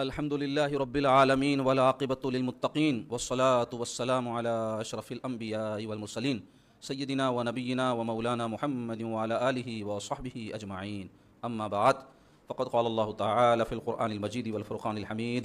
الحمد لله رب العالمين والعاقبة للمتقين والصلاة والسلام على أشرف الأنبياء والمرسلين سيدنا ونبينا ومولانا محمد وعلى آله وصحبه أجمعين. أما بعد فقد قال الله تعالى في القرآن المجيد والفرقان الحميد: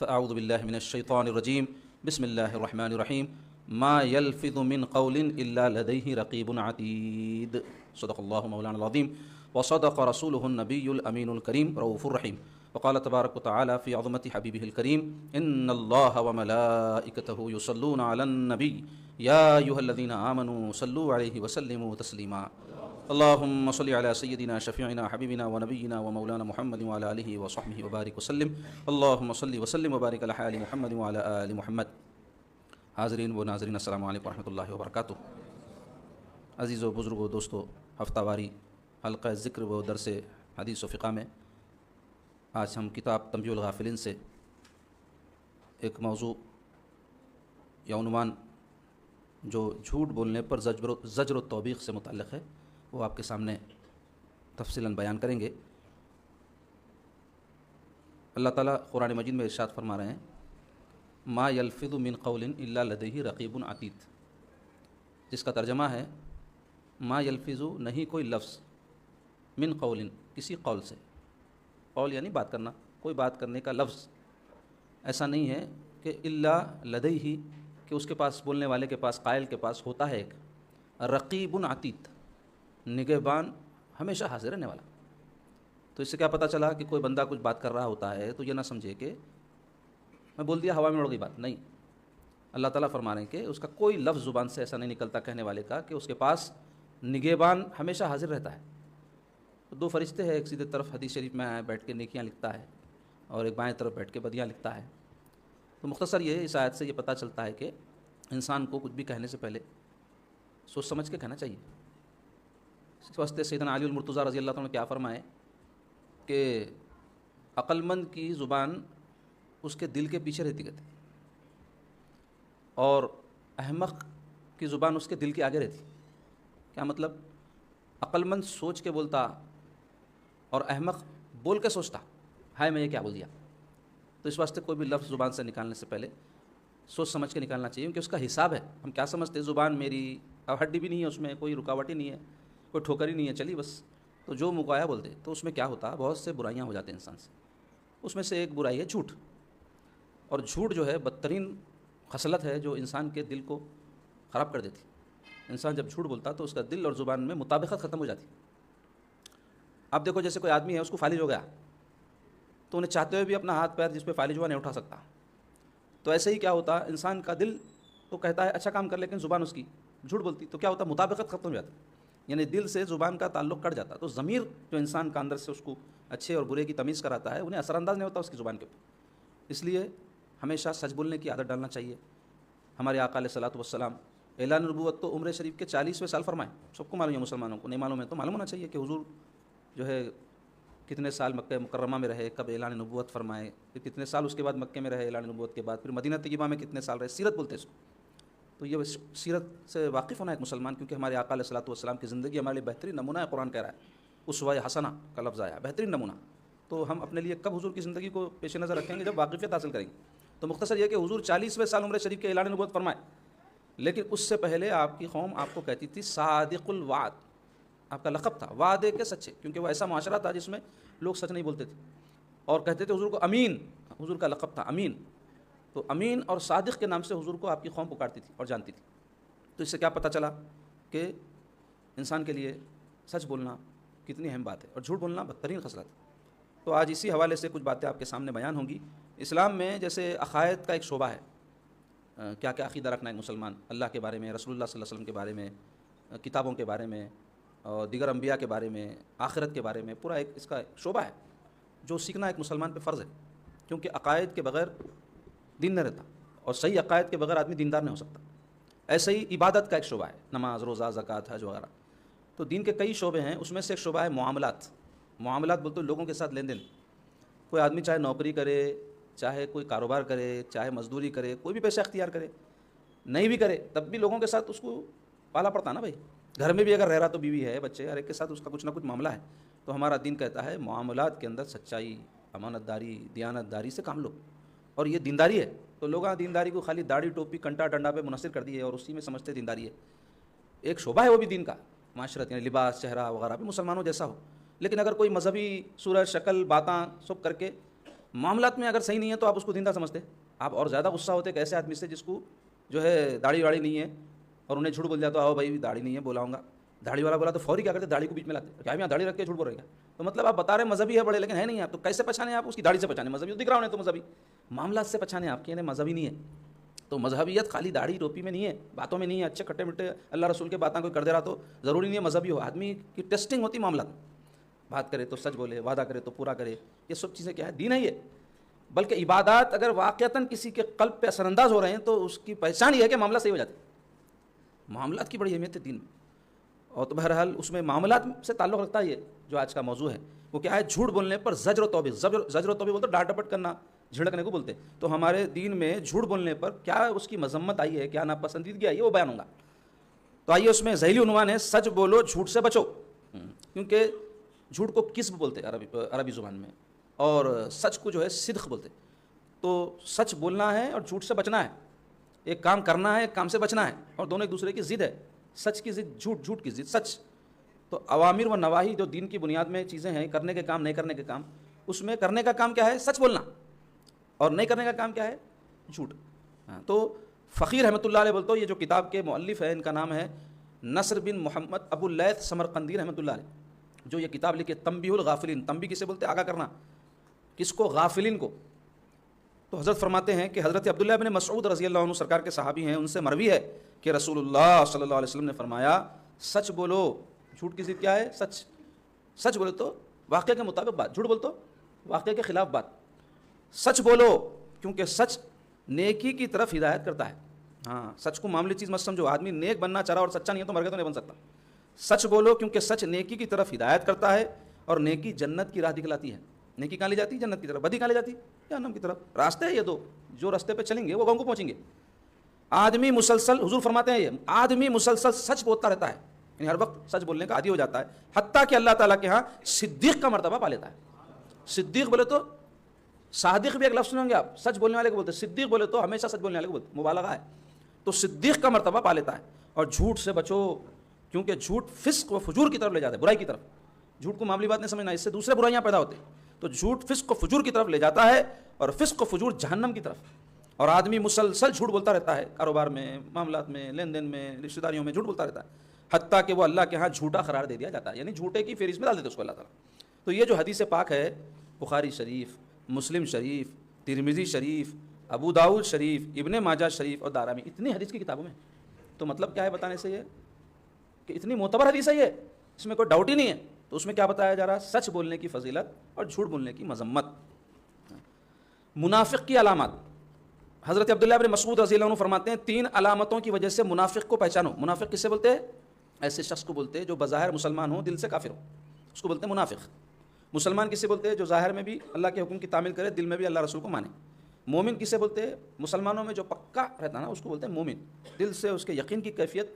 فأعوذ بالله من الشيطان الرجيم، بسم الله الرحمن الرحيم، ما يلفظ من قول إلا لديه رقيب عتيد. صدق الله مولانا العظيم وصدق رسوله النبي الأمين الكريم رؤوف الرحيم. وقال تبارك وتعالى في عظمة حبيبه الكريم: إن الله وملائكته يصلون على النبي يا أيها الذين آمنوا صلوا عليه وسلموا تسليما. اللهم صل على سيدنا شفيعنا حبيبنا ونبينا ومولانا محمد وعلى آله وصحبه وبارك وسلم. اللهم صل وسلم وبارك على آل محمد وعلى آل محمد. حاضرین و ناظرین، السلام علیکم ورحمۃ اللہ وبرکاتہ. عزیز و بزرگ و دوستو، ہفتہ واری حلقہ ذکر و درس حدیث و فقہ میں آج ہم کتاب تنبیہ الغافلین سے ایک موضوع یا عنوان جو جھوٹ بولنے پر زجر و توبیخ سے متعلق ہے وہ آپ کے سامنے تفصیلاً بیان کریں گے. اللہ تعالیٰ قرآن مجید میں ارشاد فرما رہے ہیں: ما یلفظ من قول الا لدیہ رقیب عتید، جس کا ترجمہ ہے ما یلفظ، نہیں کوئی لفظ، من قول، کسی قول سے. قول یعنی بات کرنا، کوئی بات کرنے کا لفظ ایسا نہیں ہے کہ الا لدیہ، کہ اس کے پاس، بولنے والے کے پاس، قائل کے پاس ہوتا ہے ایک رقیب عتید، نگہبان ہمیشہ حاضر رہنے والا. تو اس سے کیا پتہ چلا کہ کوئی بندہ کچھ بات کر رہا ہوتا ہے تو یہ نہ سمجھے کہ میں بول دیا ہوا میں اڑ گئی بات. نہیں، اللہ تعالیٰ فرما رہے ہیں کہ اس کا کوئی لفظ زبان سے ایسا نہیں نکلتا کہنے والے کا کہ اس کے پاس نگہبان ہمیشہ حاضر رہتا ہے. دو فرشتے ہیں، ایک سیدھے طرف حدیث شریف میں بیٹھ کے نیکیاں لکھتا ہے اور ایک بائیں طرف بیٹھ کے بدیاں لکھتا ہے. تو مختصر یہ، اس آیت سے یہ پتہ چلتا ہے کہ انسان کو کچھ بھی کہنے سے پہلے سوچ سمجھ کے کہنا چاہیے. اس واسطے سیدنا علی المرتضیٰ رضی اللہ عنہ نے کیا فرمائے کہ عقل مند کی زبان اس کے دل کے پیچھے رہتی کہتے، اور احمق کی زبان اس کے دل کے آگے رہتی. کیا مطلب؟ عقل مند سوچ کے بولتا اور احمق بول کے سوچتا ہائے میں یہ کیا بول دیا. تو اس واسطے کوئی بھی لفظ زبان سے نکالنے سے پہلے سوچ سمجھ کے نکالنا چاہیے، کیونکہ اس کا حساب ہے. ہم کیا سمجھتے ہیں زبان میری، اب ہڈی بھی نہیں ہے اس میں، کوئی رکاوٹ ہی نہیں ہے، کوئی ٹھوکر ہی نہیں ہے، چلی بس تو جو مکایا بولتے. تو اس میں کیا ہوتا، بہت سے برائیاں ہو جاتے ہیں انسان سے. اس میں سے ایک برائی ہے جھوٹ. اور جھوٹ جو ہے بدترین خصلت ہے جو انسان کے دل کو خراب کر دیتی. انسان جب جھوٹ بولتا تو اس کا دل اور زبان میں مطابقت ختم ہو جاتی. اب دیکھو جیسے کوئی آدمی ہے، اس کو فالج ہو گیا تو انہیں چاہتے ہوئے بھی اپنا ہاتھ پیر جس پہ فالج ہوا نہیں اٹھا سکتا. تو ایسے ہی کیا ہوتا، انسان کا دل تو کہتا ہے اچھا کام کر، لیکن زبان اس کی جھوٹ بولتی. تو کیا ہوتا، مطابقت ختم ہو جاتی، یعنی دل سے زبان کا تعلق کٹ جاتا. تو ضمیر جو انسان کا اندر سے اس کو اچھے اور برے کی تمیز کراتا ہے، انہیں اثر انداز نہیں ہوتا اس کی زبان کے اوپر. اس لیے ہمیشہ سچ بولنے کی عادت ڈالنا چاہیے. ہمارے آقا علیہ الصلوۃ والسلام اعلان نبوت تو عمر شریف کے 40ویں سال فرمائے. سب کو معلوم ہے، مسلمانوں کو نہیں معلوم ہے تو معلوم ہونا چاہیے کہ حضور جو ہے کتنے سال مکہ مکرمہ میں رہے، کب اعلان نبوت فرمائے، پھر کتنے سال اس کے بعد مکے میں رہے اعلان نبوت کے بعد، پھر مدینہ طیبہ میں کتنے سال رہے. سیرت بولتے ہیں اس کو. تو یہ سیرت سے واقف ہونا ایک مسلمان، کیونکہ ہمارے آقا علیہ الصلوۃ والسلام کی زندگی ہمارے لیے بہترین نمونہ ہے. قرآن کہہ رہا ہے اسوہ حسنہ کا لفظ آیا، بہترین نمونہ. تو ہم اپنے لیے کب حضور کی زندگی کو پیش نظر رکھیں گے؟ جب واقفیت حاصل کریں گے. تو مختصر یہ کہ حضور 40ویں سال عمر شریف کے اعلان نبوت فرمائے، لیکن اس سے پہلے آپ کی قوم آپ کو کہتی تھی صادق الوعد. آپ کا لقب تھا وعدے کے سچے، کیونکہ وہ ایسا معاشرہ تھا جس میں لوگ سچ نہیں بولتے تھے اور کہتے تھے حضور کو امین. حضور کا لقب تھا امین. تو امین اور صادق کے نام سے حضور کو آپ کی قوم پکارتی تھی اور جانتی تھی. تو اس سے کیا پتہ چلا کہ انسان کے لیے سچ بولنا کتنی اہم بات ہے اور جھوٹ بولنا بدترین خصلت ہے. تو آج اسی حوالے سے کچھ باتیں آپ کے سامنے بیان ہوں گی. اسلام میں جیسے عقائد کا ایک شعبہ ہے، کیا کیا عقیدہ رکھنا ہے مسلمان، اللہ کے بارے میں، رسول اللہ صلی اللہ علیہ وسلم کے بارے میں، کتابوں کے بارے میں اور دیگر انبیاء کے بارے میں، آخرت کے بارے میں. پورا ایک اس کا شعبہ ہے جو سیکھنا ایک مسلمان پہ فرض ہے، کیونکہ عقائد کے بغیر دین نہ رہتا اور صحیح عقائد کے بغیر آدمی دیندار نہیں ہو سکتا. ایسے ہی عبادت کا ایک شعبہ ہے، نماز، روزہ، زکوٰۃ، حج وغیرہ. تو دین کے کئی شعبے ہیں، اس میں سے ایک شعبہ ہے معاملات. معاملات بولتے لوگوں کے ساتھ لین دین. کوئی آدمی چاہے نوکری کرے، چاہے کوئی کاروبار کرے، چاہے مزدوری کرے، کوئی بھی پیشہ اختیار کرے، نہیں بھی کرے تب بھی لوگوں کے ساتھ اس کو پالا پڑتا نا بھائی. گھر میں بھی اگر رہ رہا تو بیوی ہے، بچے، ہر ایک کے ساتھ اس کا کچھ نہ کچھ معاملہ ہے. تو ہمارا دین کہتا ہے معاملات کے اندر سچائی امانت داری دیانت داری سے کام لو، اور یہ دینداری ہے. تو لوگ دینداری کو خالی داڑھی ٹوپی کنٹا ڈنڈا پہ منحصر کر دی ہے اور اسی میں سمجھتے دینداری ہے. ایک شعبہ ہے وہ بھی دین کا، معاشرت یعنی لباس چہرہ وغیرہ بھی مسلمانوں جیسا ہو. لیکن اگر کوئی مذہبی صورت شکل باتاں سب کر کے معاملات میں اگر صحیح نہیں ہے تو آپ اس کو دیندار سمجھتے. آپ اور زیادہ غصہ ہوتے کہ ایسے آدمی سے جس کو جو ہے داڑھی واڑی نہیں ہے اور انہیں جھوٹ بول جاتا، آؤ بھائی داڑھی نہیں ہے بولاؤں گا. داڑھی والا بولا تو فوری کیا کرتے، داڑھی کو بیچ میں لاتے، کیا یہاں داڑھی رکھ کے جھوٹ بول رہے ہیں. تو مطلب آپ بتا رہے ہیں مذہبی ہے بڑے لیکن ہے نہیں. آپ تو کیسے پہچانے؟ آپ اس کی داڑھی سے پہچانے. مذہبی تو دکھ رہا ہوں تو مذہبی معاملات سے پہچانے آپ کے، یعنی مذہبی نہیں ہے. تو مذہبیت خالی داڑھی ٹوپی میں نہیں ہے، باتوں میں نہیں ہے. اچھے کھٹے مٹے اللہ رسول کے باتیں کوئی کر دے رہا تو ضروری نہیں ہے مذہبی ہو. آدمی کی ٹیسٹنگ ہوتی معاملات، بات کرے تو سچ بولے، وعدہ کرے تو پورا کرے. یہ سب چیزیں کیا ہے؟ دین ہے یہ. بلکہ عبادات اگر واقعتاً کسی کے قلب پہ اثر انداز ہو رہے ہیں تو اس کی پہچان یہ ہے کہ معاملہ صحیح ہو جاتا ہے. معاملات کی بڑی اہمیت ہے دین میں. اور تو بہرحال اس میں معاملات سے تعلق رکھتا ہے یہ جو آج کا موضوع ہے. وہ کیا ہے؟ جھوٹ بولنے پر زجر و توبیخ. زجر و توبیخ بولتے ڈانٹ ڈپٹ کرنا، جھڑکنے کو بولتے. تو ہمارے دین میں جھوٹ بولنے پر کیا اس کی مذمت آئی ہے، کیا ناپسندیدگی آئی ہے، وہ بیان ہوگا. تو آئیے اس میں ذیلی عنوان ہے سچ بولو جھوٹ سے بچو. کیونکہ جھوٹ کو کسب بولتے عربی زبان میں، اور سچ کو جو ہے صدق بولتے. تو سچ بولنا ہے اور جھوٹ سے بچنا ہے. ایک کام کرنا ہے، ایک کام سے بچنا ہے، اور دونوں ایک دوسرے کی ضد ہے. سچ کی ضد جھوٹ، جھوٹ کی ضد سچ. تو اوامر و نواہی جو دین کی بنیاد میں چیزیں ہیں، کرنے کے کام نہیں کرنے کے کام، اس میں کرنے کا کام کیا ہے؟ سچ بولنا. اور نہیں کرنے کا کام کیا ہے؟ جھوٹ. تو فقیر رحمۃ اللہ علیہ بولتے، یہ جو کتاب کے مؤلف ہیں ان کا نام ہے نصر بن محمد ابو اللیث سمرقندی رحمۃ اللہ علیہ، جو یہ کتاب لکھے تنبیہ الغافلین. تنبیہ کسے بولتے؟ آگاہ کرنا. کس کو؟ غافلین کو. تو حضرت فرماتے ہیں کہ حضرت عبداللہ بن مسعود رضی اللہ عنہ سرکار کے صحابی ہیں، ان سے مروی ہے کہ رسول اللہ صلی اللہ علیہ وسلم نے فرمایا سچ بولو. جھوٹ کی ضد کیا ہے؟ سچ. سچ بولو تو واقعہ کے مطابق بات، جھوٹ بولو تو واقعہ کے خلاف بات. سچ بولو کیونکہ سچ نیکی کی طرف ہدایت کرتا ہے. ہاں، سچ کو معمولی چیز مت سمجھو. آدمی نیک بننا چاہ رہا اور سچا نہیں ہے تو مر کے تو نہیں بن سکتا. سچ بولو کیونکہ سچ نیکی کی طرف ہدایت کرتا ہے، اور نیکی جنت کی راہ دکھلاتی ہے. نیکی کہاں لے جاتی ہے؟ جنت کی طرف. بدی کہاں لے جاتی ہے؟ جہنم کی طرف. راستے ہیں یہ دو، جو راستے پہ چلیں گے وہ گاؤں کو پہنچیں گے. آدمی مسلسل، حضور فرماتے ہیں یہ آدمی مسلسل سچ بولتا رہتا ہے، یعنی ہر وقت سچ بولنے کا عادی ہو جاتا ہے، حتیٰ کہ اللہ تعالیٰ کے ہاں صدیق کا مرتبہ پا لیتا ہے. صدیق بولے تو صادق بھی ایک لفظ سنیں گے آپ، سچ بولنے والے کو بولتے. صدیق بولے تو ہمیشہ سچ بولنے والے کو بولتے، مبالغہ ہے. تو صدیق کا مرتبہ پا لیتا ہے. اور جھوٹ سے بچو کیونکہ جھوٹ فسق و فجور کی طرف لے جاتا ہے، برائی کی طرف. جھوٹ کو معاملی بات نہیں سمجھنا، اس سے دوسرے برائیاں پیدا ہوتے ہیں. تو جھوٹ فسق و فجور کی طرف لے جاتا ہے، اور فسق و فجور جہنم کی طرف. اور آدمی مسلسل جھوٹ بولتا رہتا ہے، کاروبار میں، معاملات میں، لین دین میں، رشتہ داریوں میں جھوٹ بولتا رہتا ہے، حتیٰ کہ وہ اللہ کے ہاں جھوٹا قرار دے دیا جاتا ہے، یعنی جھوٹے کی فہرست میں ڈال دیتے اس کو اللہ تعالیٰ. تو یہ جو حدیث پاک ہے، بخاری شریف، مسلم شریف، ترمذی شریف، ابو داؤد شریف، ابن ماجہ شریف اور دارمی، اتنی حدیث کی کتابوں میں. تو مطلب کیا ہے بتانے سے یہ کہ اتنی معتبر حدیث ہے یہ، اس میں کوئی ڈاؤٹ ہی نہیں ہے. تو اس میں کیا بتایا جا رہا ہے؟ سچ بولنے کی فضیلت اور جھوٹ بولنے کی مذمت. منافق کی علامات. حضرت عبداللہ بن مسعود رضی اللہ عنہ فرماتے ہیں 3 علامتوں کی وجہ سے منافق کو پہچانو. منافق کسے بولتے ہیں؟ ایسے شخص کو بولتے ہیں جو بظاہر مسلمان ہو، دل سے کافر ہو، اس کو بولتے ہیں منافق. مسلمان کسے بولتے ہیں؟ جو ظاہر میں بھی اللہ کے حکم کی تعمیل کرے، دل میں بھی اللہ رسول کو مانے. مومن کسے بولتے ہیں؟ مسلمانوں میں جو پکا رہتا ہے نا اس کو بولتے ہیں مومن، دل سے اس کے یقین کی کیفیت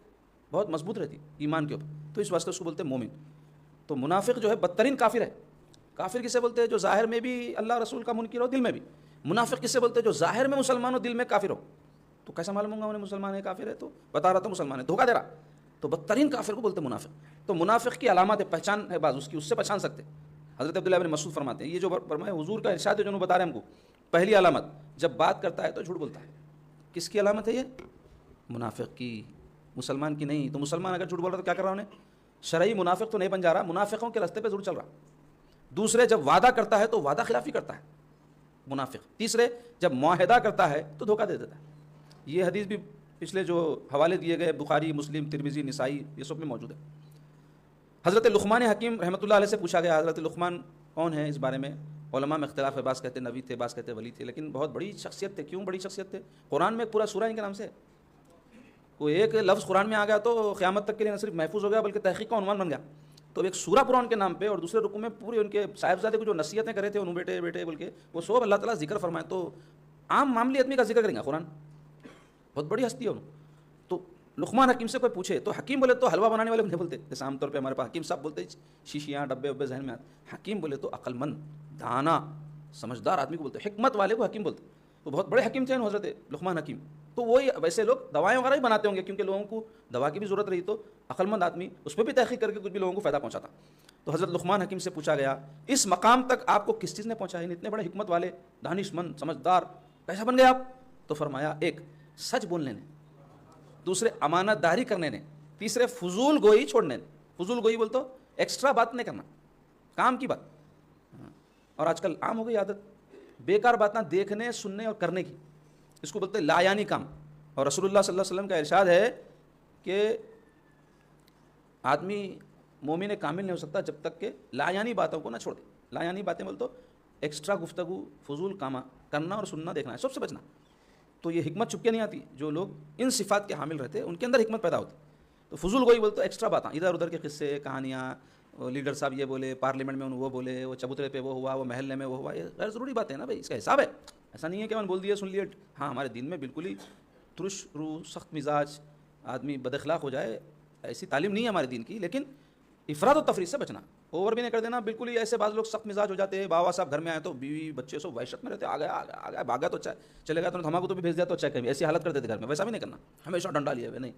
بہت مضبوط رہتی ایمان کے اوپر، تو اس واسطے اس کو بولتے ہیں مومن. تو منافق جو ہے بدترین کافر ہے. کافر کسے بولتے ہیں؟ جو ظاہر میں بھی اللہ رسول کا منکر ہو، دل میں بھی. منافق کسے بولتے ہیں؟ جو ظاہر میں مسلمان ہو، دل میں کافر ہو. تو کیسا معلوم ہوگا انہیں مسلمان ہے کافر ہے؟ تو بتا رہا تھا مسلمان ہے، دھوکہ دے رہا. تو بدترین کافر کو بولتے ہیں منافق. تو منافق کی علامات ہے، پہچان ہے بعض اس کی، اس سے پہچان سکتے. حضرت عبداللہ بن مسعود فرماتے ہیں یہ جو فرمایا حضور کا ارشاد ہے جو بتا رہے ہیں ہم کو. پہلی علامت، جب بات کرتا ہے تو جھوٹ بولتا ہے. کس کی علامت ہے یہ؟ منافق کی، مسلمان کی نہیں. تو مسلمان اگر جھوٹ بول رہا تو کیا کر رہا انہیں؟ شرعی منافق تو نہیں بن جا رہا، منافقوں کے راستے پہ ضرور چل رہا. دوسرے، جب وعدہ کرتا ہے تو وعدہ خلافی کرتا ہے منافق. تیسرے، جب معاہدہ کرتا ہے تو دھوکہ دے دیتا ہے. یہ حدیث بھی پچھلے جو حوالے دیے گئے بخاری، مسلم، ترمذی، نسائی، یہ سب میں موجود ہے. حضرت لقمان حکیم رحمۃ اللہ علیہ سے پوچھا گیا حضرت لقمان کون ہیں، اس بارے میں علماء میں اختلاف ہے. بعض کہتے ہیں نبی تھے، بعض کہتے ہیں ولی تھے، لیکن بہت بڑی شخصیت تھے. کیوں بڑی شخصیت تھے؟ قرآن میں ایک پورا سورہ ان کے نام سے ہے. کوئی ایک لفظ قرآن میں آ گیا تو قیامت تک کے لیے نہ صرف محفوظ ہو گیا بلکہ تحقیق کا عنوان بن گیا. تو ایک سورہ پورا ان کے نام پہ، اور دوسرے رکوع میں پوری ان کے صاحبزادے کو جو نصیحتیں کرے تھے انہوں بیٹے بیٹے بول کے، وہ سب اللہ تعالیٰ ذکر فرمائے. تو عام معاملی آدمی کا ذکر کریں گا قرآن، بہت بڑی ہستی ہے انہوں. تو لقمان حکیم سے کوئی پوچھے تو حکیم بولے تو حلوہ بنانے والے نہیں بولتے، جیسے عام طور پہ ہمارے پاس حکیم صاحب بولتے شیشیاں ڈبے وبے ذہن میں آتے. حکیم بولے تو عقل مند، دانا، سمجھدار آدمی کو بولتے ہیں، حکمت والے کو حکیم بولتے ہیں. وہ بہت بڑے حکیم تھے حضرت لقمان حکیم. تو وہی ویسے لوگ دوائیں وغیرہ بھی بناتے ہوں گے، کیونکہ لوگوں کو دوا کی بھی ضرورت رہی تو عقل مند آدمی اس پہ بھی تحقیق کر کے کچھ بھی لوگوں کو فائدہ پہنچاتا. تو حضرت لقمان حکیم سے پوچھا گیا اس مقام تک آپ کو کس چیز نے پہنچایا، اتنے بڑے حکمت والے دانش مند سمجھدار کیسا بن گئے آپ؟ تو فرمایا ایک سچ بولنے نے، دوسرے امانت داری کرنے نے، تیسرے فضول گوئی چھوڑنے نے. فضول گوئی بول تو ایکسٹرا بات نہیں کرنا، کام کی بات. اور آج کل عام ہو گئی عادت بیکار باتیں دیکھنے سننے اور کرنے کی، اس کو بولتے ہیں لا یعنی کام. اور رسول اللہ صلی اللہ علیہ وسلم کا ارشاد ہے کہ آدمی مومن کامل نہیں ہو سکتا جب تک کہ لا یعنی باتوں کو نہ چھوڑ دے. لا یعنی باتیں بول تو ایکسٹرا گفتگو، فضول کام کرنا اور سننا دیکھنا ہے، سب سے بچنا. تو یہ حکمت چھپ کے نہیں آتی. جو لوگ ان صفات کے حامل رہتے ہیں ان کے اندر حکمت پیدا ہوتی. تو فضول گوئی بولتے ایکسٹرا باتیں، ادھر ادھر کے قصے کہانیاں، لیڈر صاحب یہ بولے، پارلیمنٹ میں وہ بولے، وہ چبوترے پہ وہ ہوا، وہ محلے میں وہ ہوا. یہ غیر ضروری باتیں ہیں نا بھائی، اس کا حساب ہے. ایسا نہیں ہے کہ میں نے بول دیا سن لیے. ہاں ہمارے دین میں بالکل ہی ترش روح سخت مزاج آدمی بد اخلاق ہو جائے ایسی تعلیم نہیں ہے ہمارے دین کی، لیکن افراد و تفریط سے بچنا، اوور بھی نہیں کر دینا. بالکل ہی ایسے بعض لوگ سخت مزاج ہو جاتے ہیں، بابا صاحب گھر میں آئے تو بیوی بچے سب وحشت میں رہتے، آ گیا بھاگا تو اچھا چلے گا، تو دھماکہ تو بھی بھیج دیا تو اچھا کہیں ایسی حالت کر دیتے گھر میں. ویسا بھی نہیں کرنا، ہمیشہ ڈنڈا لیے ہوئے نہیں.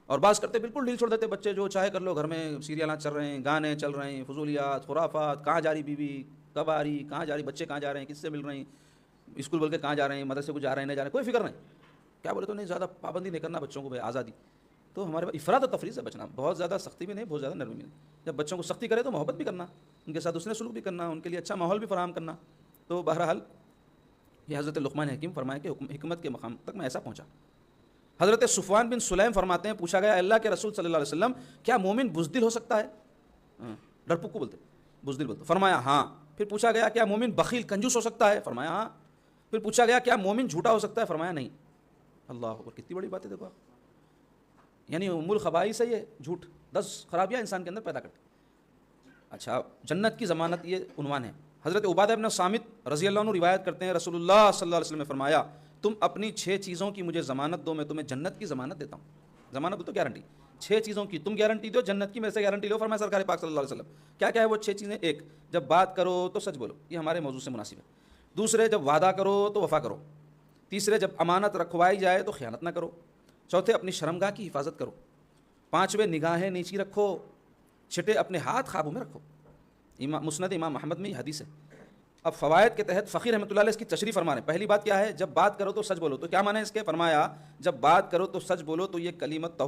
اور بعض کرتے بالکل ڈھیل چھوڑ دیتے، بچے جو چاہے کر لو، گھر میں سیریلاں چل رہے ہیں، گانے چل رہے ہیں، فضولیات خرافات، کہاں جا رہی بیوی، کب آ رہی، کہاں جا رہی، بچے کہاں جا رہے ہیں، کس سے مل رہے ہیں، اسکول بول کے کہاں جا رہے ہیں، مدرسے کو جا رہے ہیں نہیں جا رہے ہیں، کوئی فکر نہیں. کیا بولے تو نہیں، زیادہ پابندی نہیں کرنا بچوں کو بھائی، آزادی. تو ہمارے افراد و تفریح سے بچنا، بہت زیادہ سختی بھی نہیں، بہت زیادہ نرمی بھی نہیں. جب بچوں کو سختی کرے تو محبت بھی کرنا، ان کے ساتھ حسن سلوک بھی کرنا، ان کے لیے اچھا ماحول بھی فراہم کرنا. تو بہرحال یہ حضرت لقمان حکیم فرمائے کہ حکمت کے مقام تک میں ایسا پہنچا. حضرت صفوان بن سلیم فرماتے ہیں پوچھا گیا اللہ کے رسول صلی اللہ علیہ وسلم کیا مومن بزدل ہو سکتا ہے؟ ڈرپوک کو بولتے بزدل بولتے. فرمایا ہاں. پھر پوچھا گیا کیا مومن بخیل کنجوس ہو سکتا ہے؟ فرمایا ہاں. پھر پوچھا گیا کیا مومن جھوٹا ہو سکتا ہے؟ فرمایا نہیں. اللہ اکبر، کتنی بڑی بات ہے دیکھو آپ. یعنی ام الخبائث ہے یہ جھوٹ، 10 خرابیاں انسان کے اندر پیدا کرتی. اچھا، جنت کی ضمانت یہ عنوان ہے. حضرت عبادہ بن صامت رضی اللہ عنہ روایت کرتے ہیں رسول اللہ صلی اللہ علیہ وسلم نے فرمایا تم اپنی 6 چیزوں کی مجھے ضمانت دو، میں تمہیں جنت کی ضمانت دیتا ہوں. ضمانت تو گارنٹی، 6 چیزوں کی تم گارنٹی دو، جنت کی میرے سے گارنٹی لو. فرمایا سرکار پاک صلی اللہ علیہ وسلم کیا کیا ہے وہ 6 چیزیں؟ ایک، جب بات کرو تو سچ بولو، یہ ہمارے موضوع سے مناسب ہے. دوسرے، جب وعدہ کرو تو وفا کرو. تیسرے، جب امانت رکھوائی جائے تو خیانت نہ کرو. چوتھے، اپنی شرمگاہ کی حفاظت کرو. پانچویں، نگاہیں نیچی رکھو. چھٹے، اپنے ہاتھ قابو میں رکھو. مسند امام محمد میں یہ حدیث ہے. اب فوائد کے تحت فقیر رحمۃ اللہ علیہ اس کی تشریح فرما رہے ہیں. پہلی بات کیا ہے؟ جب بات کرو تو سچ بولو. تو کیا معنی ہے اس کے؟ فرمایا جب بات کرو تو سچ بولو تو یہ کلیمت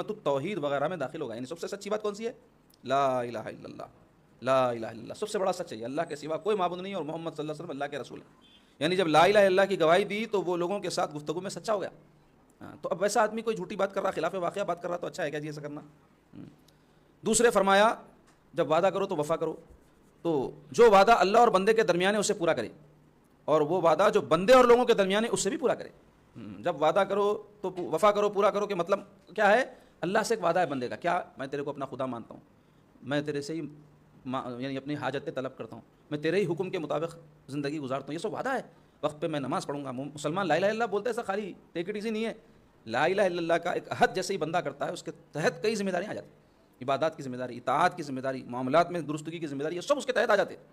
التوحید وغیرہ میں داخل ہوگا. یعنی سب سے سچی بات کون سی ہے؟ لا الہ الا اللہ. لا الہ الا اللہ سب سے بڑا سچ ہے، اللہ کے سوا کوئی معبود نہیں اور محمد صلی اللہ علیہ وسلم اللہ کے رسول ہے. یعنی جب لا الہ الا اللہ کی گواہی دی تو وہ لوگوں کے ساتھ گفتگو میں سچا ہو گیا. تو اب ویسا آدمی کوئی جھوٹی بات کر رہا، خلاف واقعہ بات کر رہا تو اچھا ہے کیا جی ایسا کرنا؟ دوسرے فرمایا جب وعدہ کرو تو وفا کرو. تو جو وعدہ اللہ اور بندے کے درمیان ہے اسے پورا کرے، اور وہ وعدہ جو بندے اور لوگوں کے درمیان ہے اس سے بھی پورا کرے. جب وعدہ کرو تو وفا کرو، پورا کرو کہ مطلب کیا ہے؟ اللہ سے ایک وعدہ ہے بندے کا، کیا میں تیرے کو اپنا خدا مانتا ہوں، میں تیرے سے ہی یعنی اپنی حاجتیں طلب کرتا ہوں، میں تیرے ہی حکم کے مطابق زندگی گزارتا ہوں، یہ سب وعدہ ہے. وقت پہ میں نماز پڑھوں گا. مسلمان لا الہ الا اللہ بولتے ایسا خالی ٹیک اٹ ایزی نہیں ہے. لا الہ الا اللہ کا ایک عہد جیسے ہی بندہ کرتا ہے اس کے تحت کئی ذمہ داریاں آ جاتی ہیں. عبادات کی ذمہ داری، اطاعت کی ذمہ داری، معاملات میں درستگی کی ذمہ داری، یہ سب اس کے تحت آ جاتے ہیں.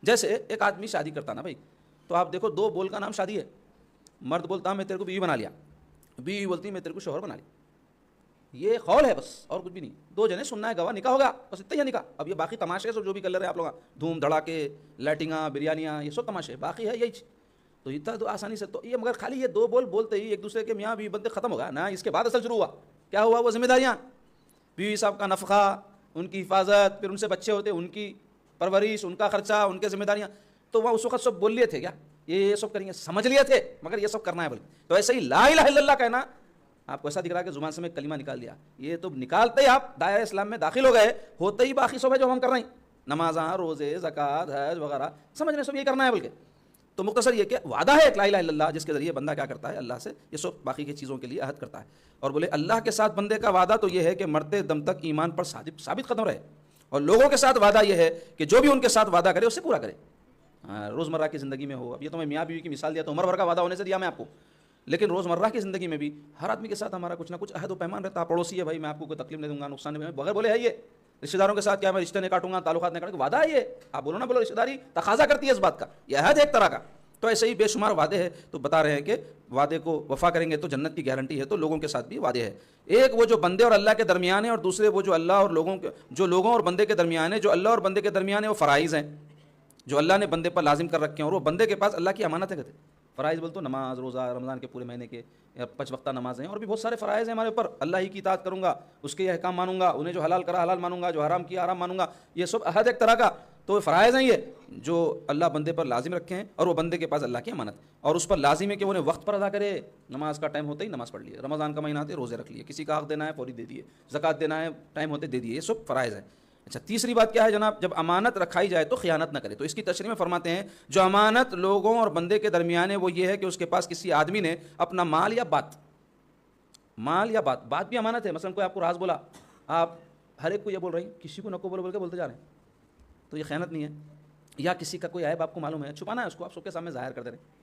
جیسے ایک آدمی شادی کرتا نا بھائی، تو آپ دیکھو 2 بول کا نام شادی ہے. مرد بولتا میں تیرے کو بیوی بنا لیا، بیوی بولتی میں تیرے کو شوہر بنا لیا. یہ قول ہے بس اور کچھ بھی نہیں. 2 جنے سننا ہے، گواہ، نکاح ہوگا، بس اتنا ہی ہے نکاح. اب یہ باقی تماشے سب جو بھی کر رہے ہیں آپ لوگ، دھوم دھڑاکے، لائٹنگاں، بریانیاں، یہ سب تماشے باقی ہے. یہی تو اتنا تو آسانی سے تو یہ، مگر خالی یہ 2 بول بولتے ہی ایک دوسرے کے میاں بیوی بنتے ختم ہوگا نا. اس کے بعد اصل شروع ہوا. کیا ہوا؟ وہ ذمہ داریاں، بیوی صاحب کا نفقہ، ان کی حفاظت، پھر ان سے بچے ہوتے ان کی پرورش، ان کا خرچہ، ان کے ذمہ داریاں. تو وہاں اس وقت سب بول لیے تھے کیا یہ سب کریں گے، سمجھ لیے تھے، مگر یہ سب کرنا ہے بلکہ. تو ایسے ہی لا الہ الا اللہ کہنا آپ کو ایسا دکھ رہا ہے کہ زبان سے میں کلمہ نکال دیا، یہ تو نکالتے ہی آپ دائرہ اسلام میں داخل ہو گئے، ہوتے ہی باقی سب ہے جو ہم کر رہے ہیں، نمازاں، روزے، زکوٰۃ، حج وغیرہ سمجھنے سب یہ کرنا ہے بلکہ. تو مختصر یہ کہ وعدہ ہے ایک لا الہ الا اللہ جس کے ذریعے بندہ کیا کرتا ہے؟ اللہ سے یہ سب باقی کی چیزوں کے لیے عہد کرتا ہے. اور بولے اللہ کے ساتھ بندے کا وعدہ تو یہ ہے کہ مرتے دم تک ایمان پر ثابت قدم رہے. اور لوگوں کے ساتھ وعدہ یہ ہے کہ جو بھی ان کے ساتھ وعدہ کرے اس سے پورا کرے. روزمرہ کی زندگی میں ہو، اب یہ تو میں میاں بیوی کی مثال دیا تو عمر بھر کا وعدہ ہونے سے دیا میں آپ کو، لیکن روزمرہ کی زندگی میں بھی ہر آدمی کے ساتھ ہمارا کچھ نہ کچھ عہد و پیمان رہتا ہے. پڑوسی ہے بھائی میں آپ کو کوئی تکلیف نہیں دوں گا، نقصان نہیں، بغیر بولے ہے یہ رشتہ داروں کے ساتھ کیا میں رشتے نہیں کاٹوں گا، تعلقات نہیں کاٹوں گا، وعدہ ہے یہ، آپ بولو نہ بولو، رشتہ داری تقاضا کرتی ہے اس بات کا، یہ عہد ہے ایک طرح کا. تو ایسے ہی بے شمار وعدے ہیں. تو بتا رہے ہیں کہ وعدے کو وفا کریں گے تو جنت کی گارنٹی ہے. تو لوگوں کے ساتھ بھی وعدے ہے. ایک وہ جو بندے اور اللہ کے درمیان ہے، اور دوسرے وہ جو اللہ اور لوگوں اور بندے کے درمیان ہے. جو اللہ اور بندے کے درمیان ہے وہ فرائض ہیں جو اللہ نے بندے پر لازم کر رکھے ہیں، اور وہ بندے کے پاس اللہ کی امانت ہے. کہتے فرائض بول تو نماز، روزہ، رمضان کے پورے مہینے کے 5 وقتہ نمازیں، اور بھی بہت سارے فرائض ہیں ہمارے اوپر. اللہ ہی کی اطاعت کروں گا، اس کے احکام مانوں گا، انہیں جو حلال کرا حلال مانوں گا، جو حرام کیا حرام مانوں گا. یہ سب عہد ایک طرح کا. تو فرائض ہیں یہ جو اللہ بندے پر لازم رکھے ہیں، اور وہ بندے کے پاس اللہ کی امانت، اور اس پر لازم ہے کہ وہ انہیں وقت پر ادا کرے. نماز کا ٹائم ہوتے ہی نماز پڑھ لیے، رمضان کا مہینہ آتے روزے رکھ لیے، کسی کا حق دینا ہے فوری دے دیے، زکوٰۃ دینا ہے ٹائم ہوتے دے دیے. یہ سب فرائض ہیں. اچھا، تیسری بات کیا ہے جناب؟ جب امانت رکھائی جائے تو خیانت نہ کرے. تو اس کی تشریح میں فرماتے ہیں جو امانت لوگوں اور بندے کے درمیان ہے وہ یہ ہے کہ اس کے پاس کسی آدمی نے اپنا مال یا بات بھی امانت ہے. مثلا کوئی آپ کو راز بولا، آپ ہر ایک کو یہ بول رہے ہیں، کسی کو نہ کو بول کے بولتے جا رہے ہیں، تو یہ خیانت نہیں ہے. یا کسی کا کوئی عیب آپ کو معلوم ہے، چھپانا ہے اس کو، آپ سب کے سامنے ظاہر کر دے رہے ہیں.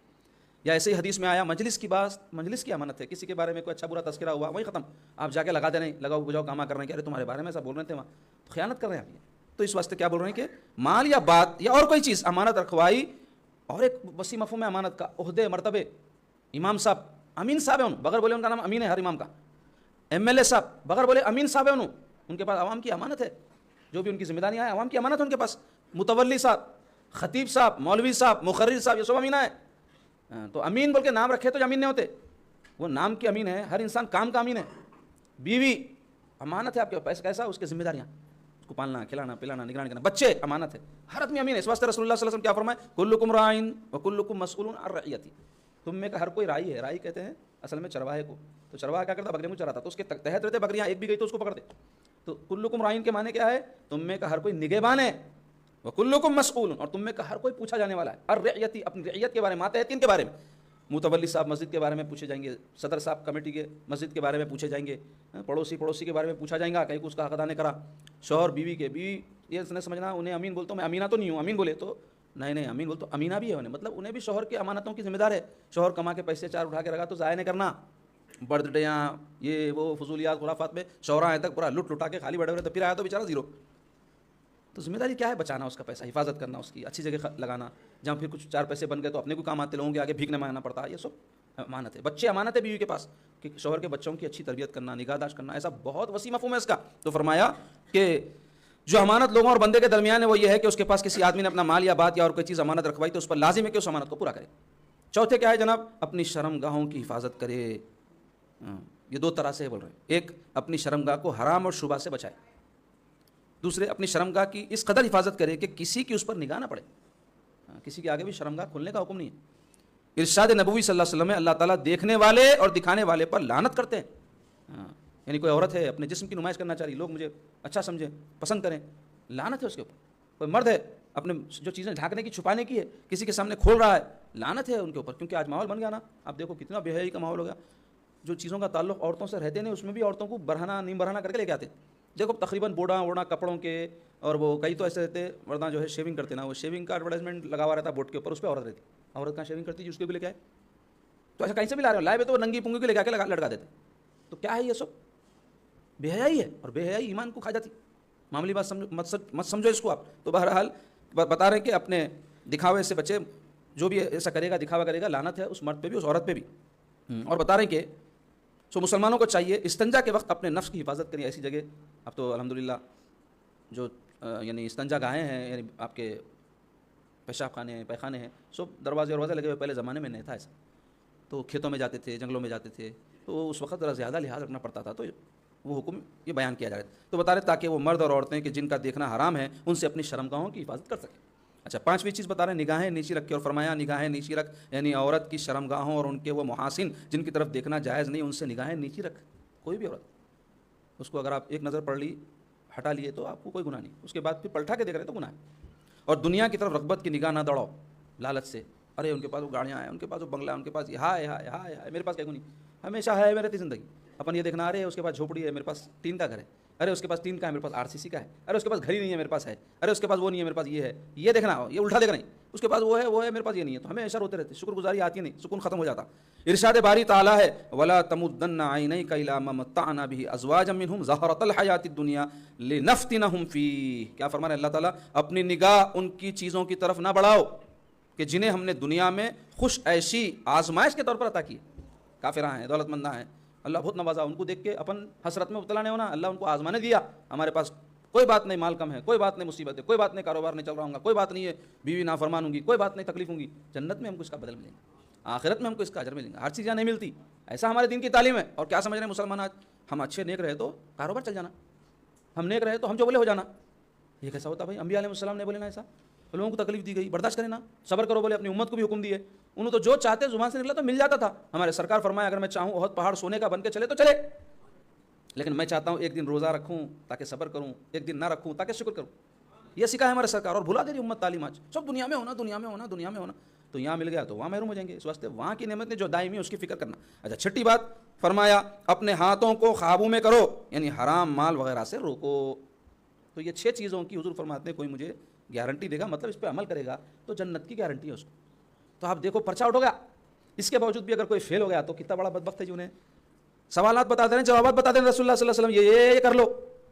یا ایسے ہی حدیث میں آیا مجلس کی امانت ہے. کسی کے بارے میں کوئی اچھا برا تذکرہ ہوا، وہی ختم، آپ جا کے لگا دے رہے ہیں، لگاؤ بجاؤ کام کر رہے ہیں کہ ارے تمہارے بارے میں ایسا بول رہے تھے وہاں، تو خیانت کر رہے ہیں آپ. تو اس واسطے کیا بول رہے ہیں کہ مال یا بات یا اور کوئی چیز امانت رکھوائی. اور ایک وسیع مفہوم ہے امانت کا، عہدے، مرتبے. امام صاحب امین صاحب ہیں، بغیر بولے ان کا نام امین ہے ہر امام کا. MLA صاحب بغیر بولے امین صاحب ہیں، ان کے پاس عوام کی امانت ہے، جو بھی ان کی ذمہ داریاں ہیں عوام کی امانت ہے ان کے پاس. متولی صاحب، خطیب صاحب، مولوی صاحب، مقرر صاحب، یہ سب امینہ ہے. تو امین بول کے نام رکھے تو جو امین نہیں ہوتے، وہ نام کے امین ہے. ہر انسان کام کا امین ہے. بیوی امانت ہے آپ کے پیسے، کیسا اس کی ذمہ داریاں، اس کو پالنا، کھلانا، پلانا، نگرانی کرنا. بچے امانت ہے، ہر آدمی امین ہے. اس واسطے رسول اللہ صلی اللہ علیہ وسلم کیا فرمائے؟ کلکم راعٍ وکلکم مسئول عن رعیتہ. تم میں کا ہر کوئی رائی ہے. رائی کہتے ہیں اصل میں چرواہے کو. تو چرواہا کیا کرتا؟ بکریوں کو چراتا. تو اس کے تحت رہتے بکریاں، ایک بھی گئی تو اس کو پکڑتے. تو کلکم راعٍ کے معنی کیا ہے؟ تم میں کا ہر کوئی نگہبان ہے، وکلکم مسئول، اور تم میں کا ہر کوئی پوچھا جانے والا ہے. الرعیتہ، اپنی رعیت کے بارے میں، ماتحتین کے بارے میں. متولی صاحب مسجد کے بارے میں پوچھے جائیں گے، صدر صاحب کمیٹی کے مسجد کے بارے میں پوچھے جائیں گے، پڑوسی کے بارے میں پوچھا جائے گا کہیں اس کا حق ادا نہیں کرا. شوہر بیوی یہ نہیں سمجھنا انہیں امین بولتا ہوں میں، امینہ تو نہیں ہوں. امین بولے تو نہیں امین بول تو امینہ بھی ہے انہیں، مطلب انہیں بھی شوہر کی امانتوں کی ذمہ دار ہے. شوہر کما کے پیسے 4 اٹھا کے رکھا تو ضائع نہیں کرنا. برتھ ڈے یہاں یہ وہ فضولیات خرافات میں شوہر آئے تک پورا لٹا کے خالی بیٹھے ہوئے تو پھر آیا تو بیچارہ زیرو. تو ذمہ داری کیا ہے؟ بچانا اس کا پیسہ، حفاظت کرنا، اس کی اچھی جگہ لگانا، جہاں پھر کچھ 4 پیسے بن گئے تو اپنے کو کام آتے، لوگوں کے آگے بھیک نہ مانگنا پڑتا. یہ سب امانت ہے. بچے امانت ہے بیوی کے پاس، کہ شوہر کے بچوں کی اچھی تربیت کرنا، نگہداشت کرنا. ایسا بہت وسیع مفہوم ہے اس کا. تو فرمایا کہ جو امانت لوگوں اور بندے کے درمیان ہے وہ یہ ہے کہ اس کے پاس کسی آدمی نے اپنا مال یا بات یا اور کوئی چیز امانت رکھوائی تو اس پر لازم ہے کہ اس امانت کو پورا کرے. چوتھے کیا ہے جناب؟ اپنی شرمگاہوں کی حفاظت کرے. یہ 2 طرح سے بول رہے ہیں. ایک اپنی شرمگاہ کو حرام اور شبہ سے بچائے. دوسرے اپنی شرمگاہ کی اس قدر حفاظت کرے کہ کسی کی اس پر نگاہ نہ پڑے. کسی کے آگے بھی شرمگاہ کھولنے کا حکم نہیں ہے. ارشاد نبوی صلی اللہ علیہ وسلم میں اللہ تعالیٰ دیکھنے والے اور دکھانے والے پر لعنت کرتے ہیں. یعنی کوئی عورت ہے اپنے جسم کی نمائش کرنا چاہ رہی، لوگ مجھے اچھا سمجھیں، پسند کریں، لعنت ہے اس کے اوپر. کوئی مرد ہے اپنے جو چیزیں ڈھانکنے کی، چھپانے کی ہے، کسی کے سامنے کھول رہا ہے، لعنت ہے ان کے اوپر. کیونکہ آج ماحول بن گیا نا، آپ دیکھو کتنا بے حیائی کا ماحول ہو گیا. جو چیزوں کا تعلق عورتوں سے رہتے نہیں، اس میں بھی عورتوں کو برہنہ نیم برہنہ کر کے لے کے آتے. دیکھو تقریباً بوڑھا کپڑوں کے، اور وہ کئی تو ایسے رہتے مرداں جو ہے شیونگ کرتے نا، وہ شیونگ کا ایڈورٹائزمنٹ لگا ہوا رہتا بورڈ کے اوپر، اس پہ عورت رہتی. عورت کہاں شیونگ کرتی جی، اس کو بھی لے کے آئے. تو ایسا کہیں سے بھی لا رہے ہو، لائے تو ننگی پنگی کو لے کے لٹکا دیتے. تو کیا ہے یہ سب؟ بے حیائی ہے. اور بے حیائی ایمان کو کھا جاتی. معمولی بات مت سمجھو اس کو آپ. تو بہرحال بتا رہے ہیں کہ اپنے دکھاوے سے بچے. جو بھی ایسا کرے گا، دکھاوا کرے گا، لعنت ہے اس مرد پہ بھی، اس عورت پہ بھی. اور بتا رہے ہیں کہ مسلمانوں کو چاہیے استنجا کے وقت اپنے نفس کی حفاظت کریں. ایسی جگہ اب تو الحمدللہ جو یعنی استنجا گاہیں ہیں، یعنی آپ کے پیشاب خانے ہیں، پیخانے ہیں، سب دروازے لگے ہوئے. پہلے زمانے میں نہیں تھا ایسا. تو کھیتوں میں جاتے تھے، جنگلوں میں جاتے تھے، تو اس وقت ذرا زیادہ لحاظ رکھنا پڑتا تھا. تو وہ حکم یہ بیان کیا جا رہا ہے. تو بتا رہے تاکہ وہ مرد اور عورتیں کہ جن کا دیکھنا حرام ہے ان سے اپنی شرمگاہوں کی حفاظت کر سکیں. اچھا، 5ویں چیز بتا رہے ہیں نگاہیں نیچی رکھ کے. اور فرمایا نگاہیں نیچی رکھ، یعنی عورت کی شرمگاہوں اور ان کے وہ محاسن جن کی طرف دیکھنا جائز نہیں، ان سے نگاہیں نیچی رکھ. کوئی بھی عورت، اس کو اگر آپ ایک نظر پڑھ لی، ہٹا لیے تو آپ کو کوئی گناہ نہیں. اس کے بعد پھر پلٹا کے دیکھ رہے تو گناہ ہے. اور دنیا کی طرف رغبت کی نگاہ نہ دوڑاؤ لالچ سے. ارے ان کے پاس وہ گاڑیاں ہیں، ان کے پاس وہ بنگلہ، ان کے پاس یہ ہائے ہائے ہائے ہائے، میرے پاس کیا نہیں. ہمیشہ ہے میرے زندگی. اپن یہ دیکھنا، ارے اس کے پاس جھوپڑی ہے، میرے پاس ٹین کا گھر ہے. ارے اس کے پاس 3 کا ہے میرے پاس RCC کا ہے، ارے اس کے پاس گھڑی نہیں ہے میرے پاس ہے، ارے اس کے پاس وہ نہیں ہے میرے پاس یہ ہے، یہ دیکھنا یہ الٹا دیکھنا، اس کے پاس وہ ہے میرے پاس یہ نہیں ہے، تو ہمیں ایسا روتے رہتے، شکر گزاری آتی نہیں، سکون ختم ہو جاتا۔ ارشاد باری تعالیٰ ہے وَلَا تَمُدَّنَّ عَيْنَيْكَ إِلَىٰ مَا مَتَّعْنَا بِهِ أَزْوَاجًا مِّنْهُمْ زَهْرَةَ الْحَيَاةِ الدُّنْيَا لِنَفْتِنَهُمْ فِيهِ۔ کیا فرما رہے اللہ تعالیٰ، اپنی نگاہ ان کی چیزوں کی طرف نہ بڑھاؤ کہ جنہیں ہم نے دنیا میں خوش عیشی آزمائش کے طور پر عطا کی، کافراں ہیں، دولت منداں ہیں، اللہ بہت نوازا، ان کو دیکھ کے اپن حسرت میں مبتلا نہیں ہونا، اللہ ان کو آزمانے دیا، ہمارے پاس کوئی بات نہیں، مال کم ہے، کوئی بات نہیں، مصیبت ہے، کوئی بات نہیں، کاروبار نہیں چل رہا ہوں گا، کوئی بات نہیں ہے، بیوی نافرمان ہوں گی، کوئی بات نہیں، تکلیف ہوں گی، جنت میں ہم کو اس کا بدل ملیں گا، آخرت میں ہم کو اس کا اجر ملیں گا، ہر چیز یہاں نہیں ملتی، ایسا ہمارے دین کی تعلیم ہے۔ اور کیا سمجھ رہے ہیں مسلمان آج، ہم اچھے نیک رہے تو کاروبار چل جانا، ہم نیک رہے تو ہم جو بولے ہو جانا، یہ کیسا ہوتا بھائی؟ انبیاء علیہ السلام نے بولے نا ایسا، لوگوں کو تکلیف دی گئی، برداشت کریں نا، صبر کرو بولے، اپنی امت کو بھی حکم دیے، انہوں تو جو چاہتے زبان سے نکلا تو مل جاتا تھا۔ ہمارے سرکار فرمایا اگر میں چاہوں بہت پہاڑ سونے کا بن کے چلے تو چلے، لیکن میں چاہتا ہوں ایک دن روزہ رکھوں تاکہ صبر کروں، ایک دن نہ رکھوں تاکہ شکر کروں، یہ سکھا ہے ہمارے سرکار، اور بھلا دے رہی امت تعلیم آج، سب دنیا میں ہونا، دنیا میں ہونا، دنیا میں ہونا، تو یہاں مل گیا تو وہاں محروم ہو جائیں گے، اس واسطے وہاں کی نعمتیں جو دائمی اس کی فکر کرنا۔ اچھا چھٹی بات فرمایا اپنے ہاتھوں کو قابو میں کرو، یعنی حرام مال وغیرہ سے روکو۔ تو یہ 6 چیزوں کی حضور فرماتے ہیں کوئی مجھے گارنٹی دے گا، مطلب اس پہ عمل کرے گا تو جنت کی گارنٹی ہے اس کو۔ تو آپ دیکھو پرچہ اٹھ ہو گیا، اس کے باوجود بھی اگر کوئی فیل ہو گیا تو کتنا بڑا بدبخت ہے جی، انہیں سوالات بتا دے رہے ہیں، جوابات بتا دے رہے ہیں رسول اللہ صلی اللہ علیہ وسلم، یہ کر لو،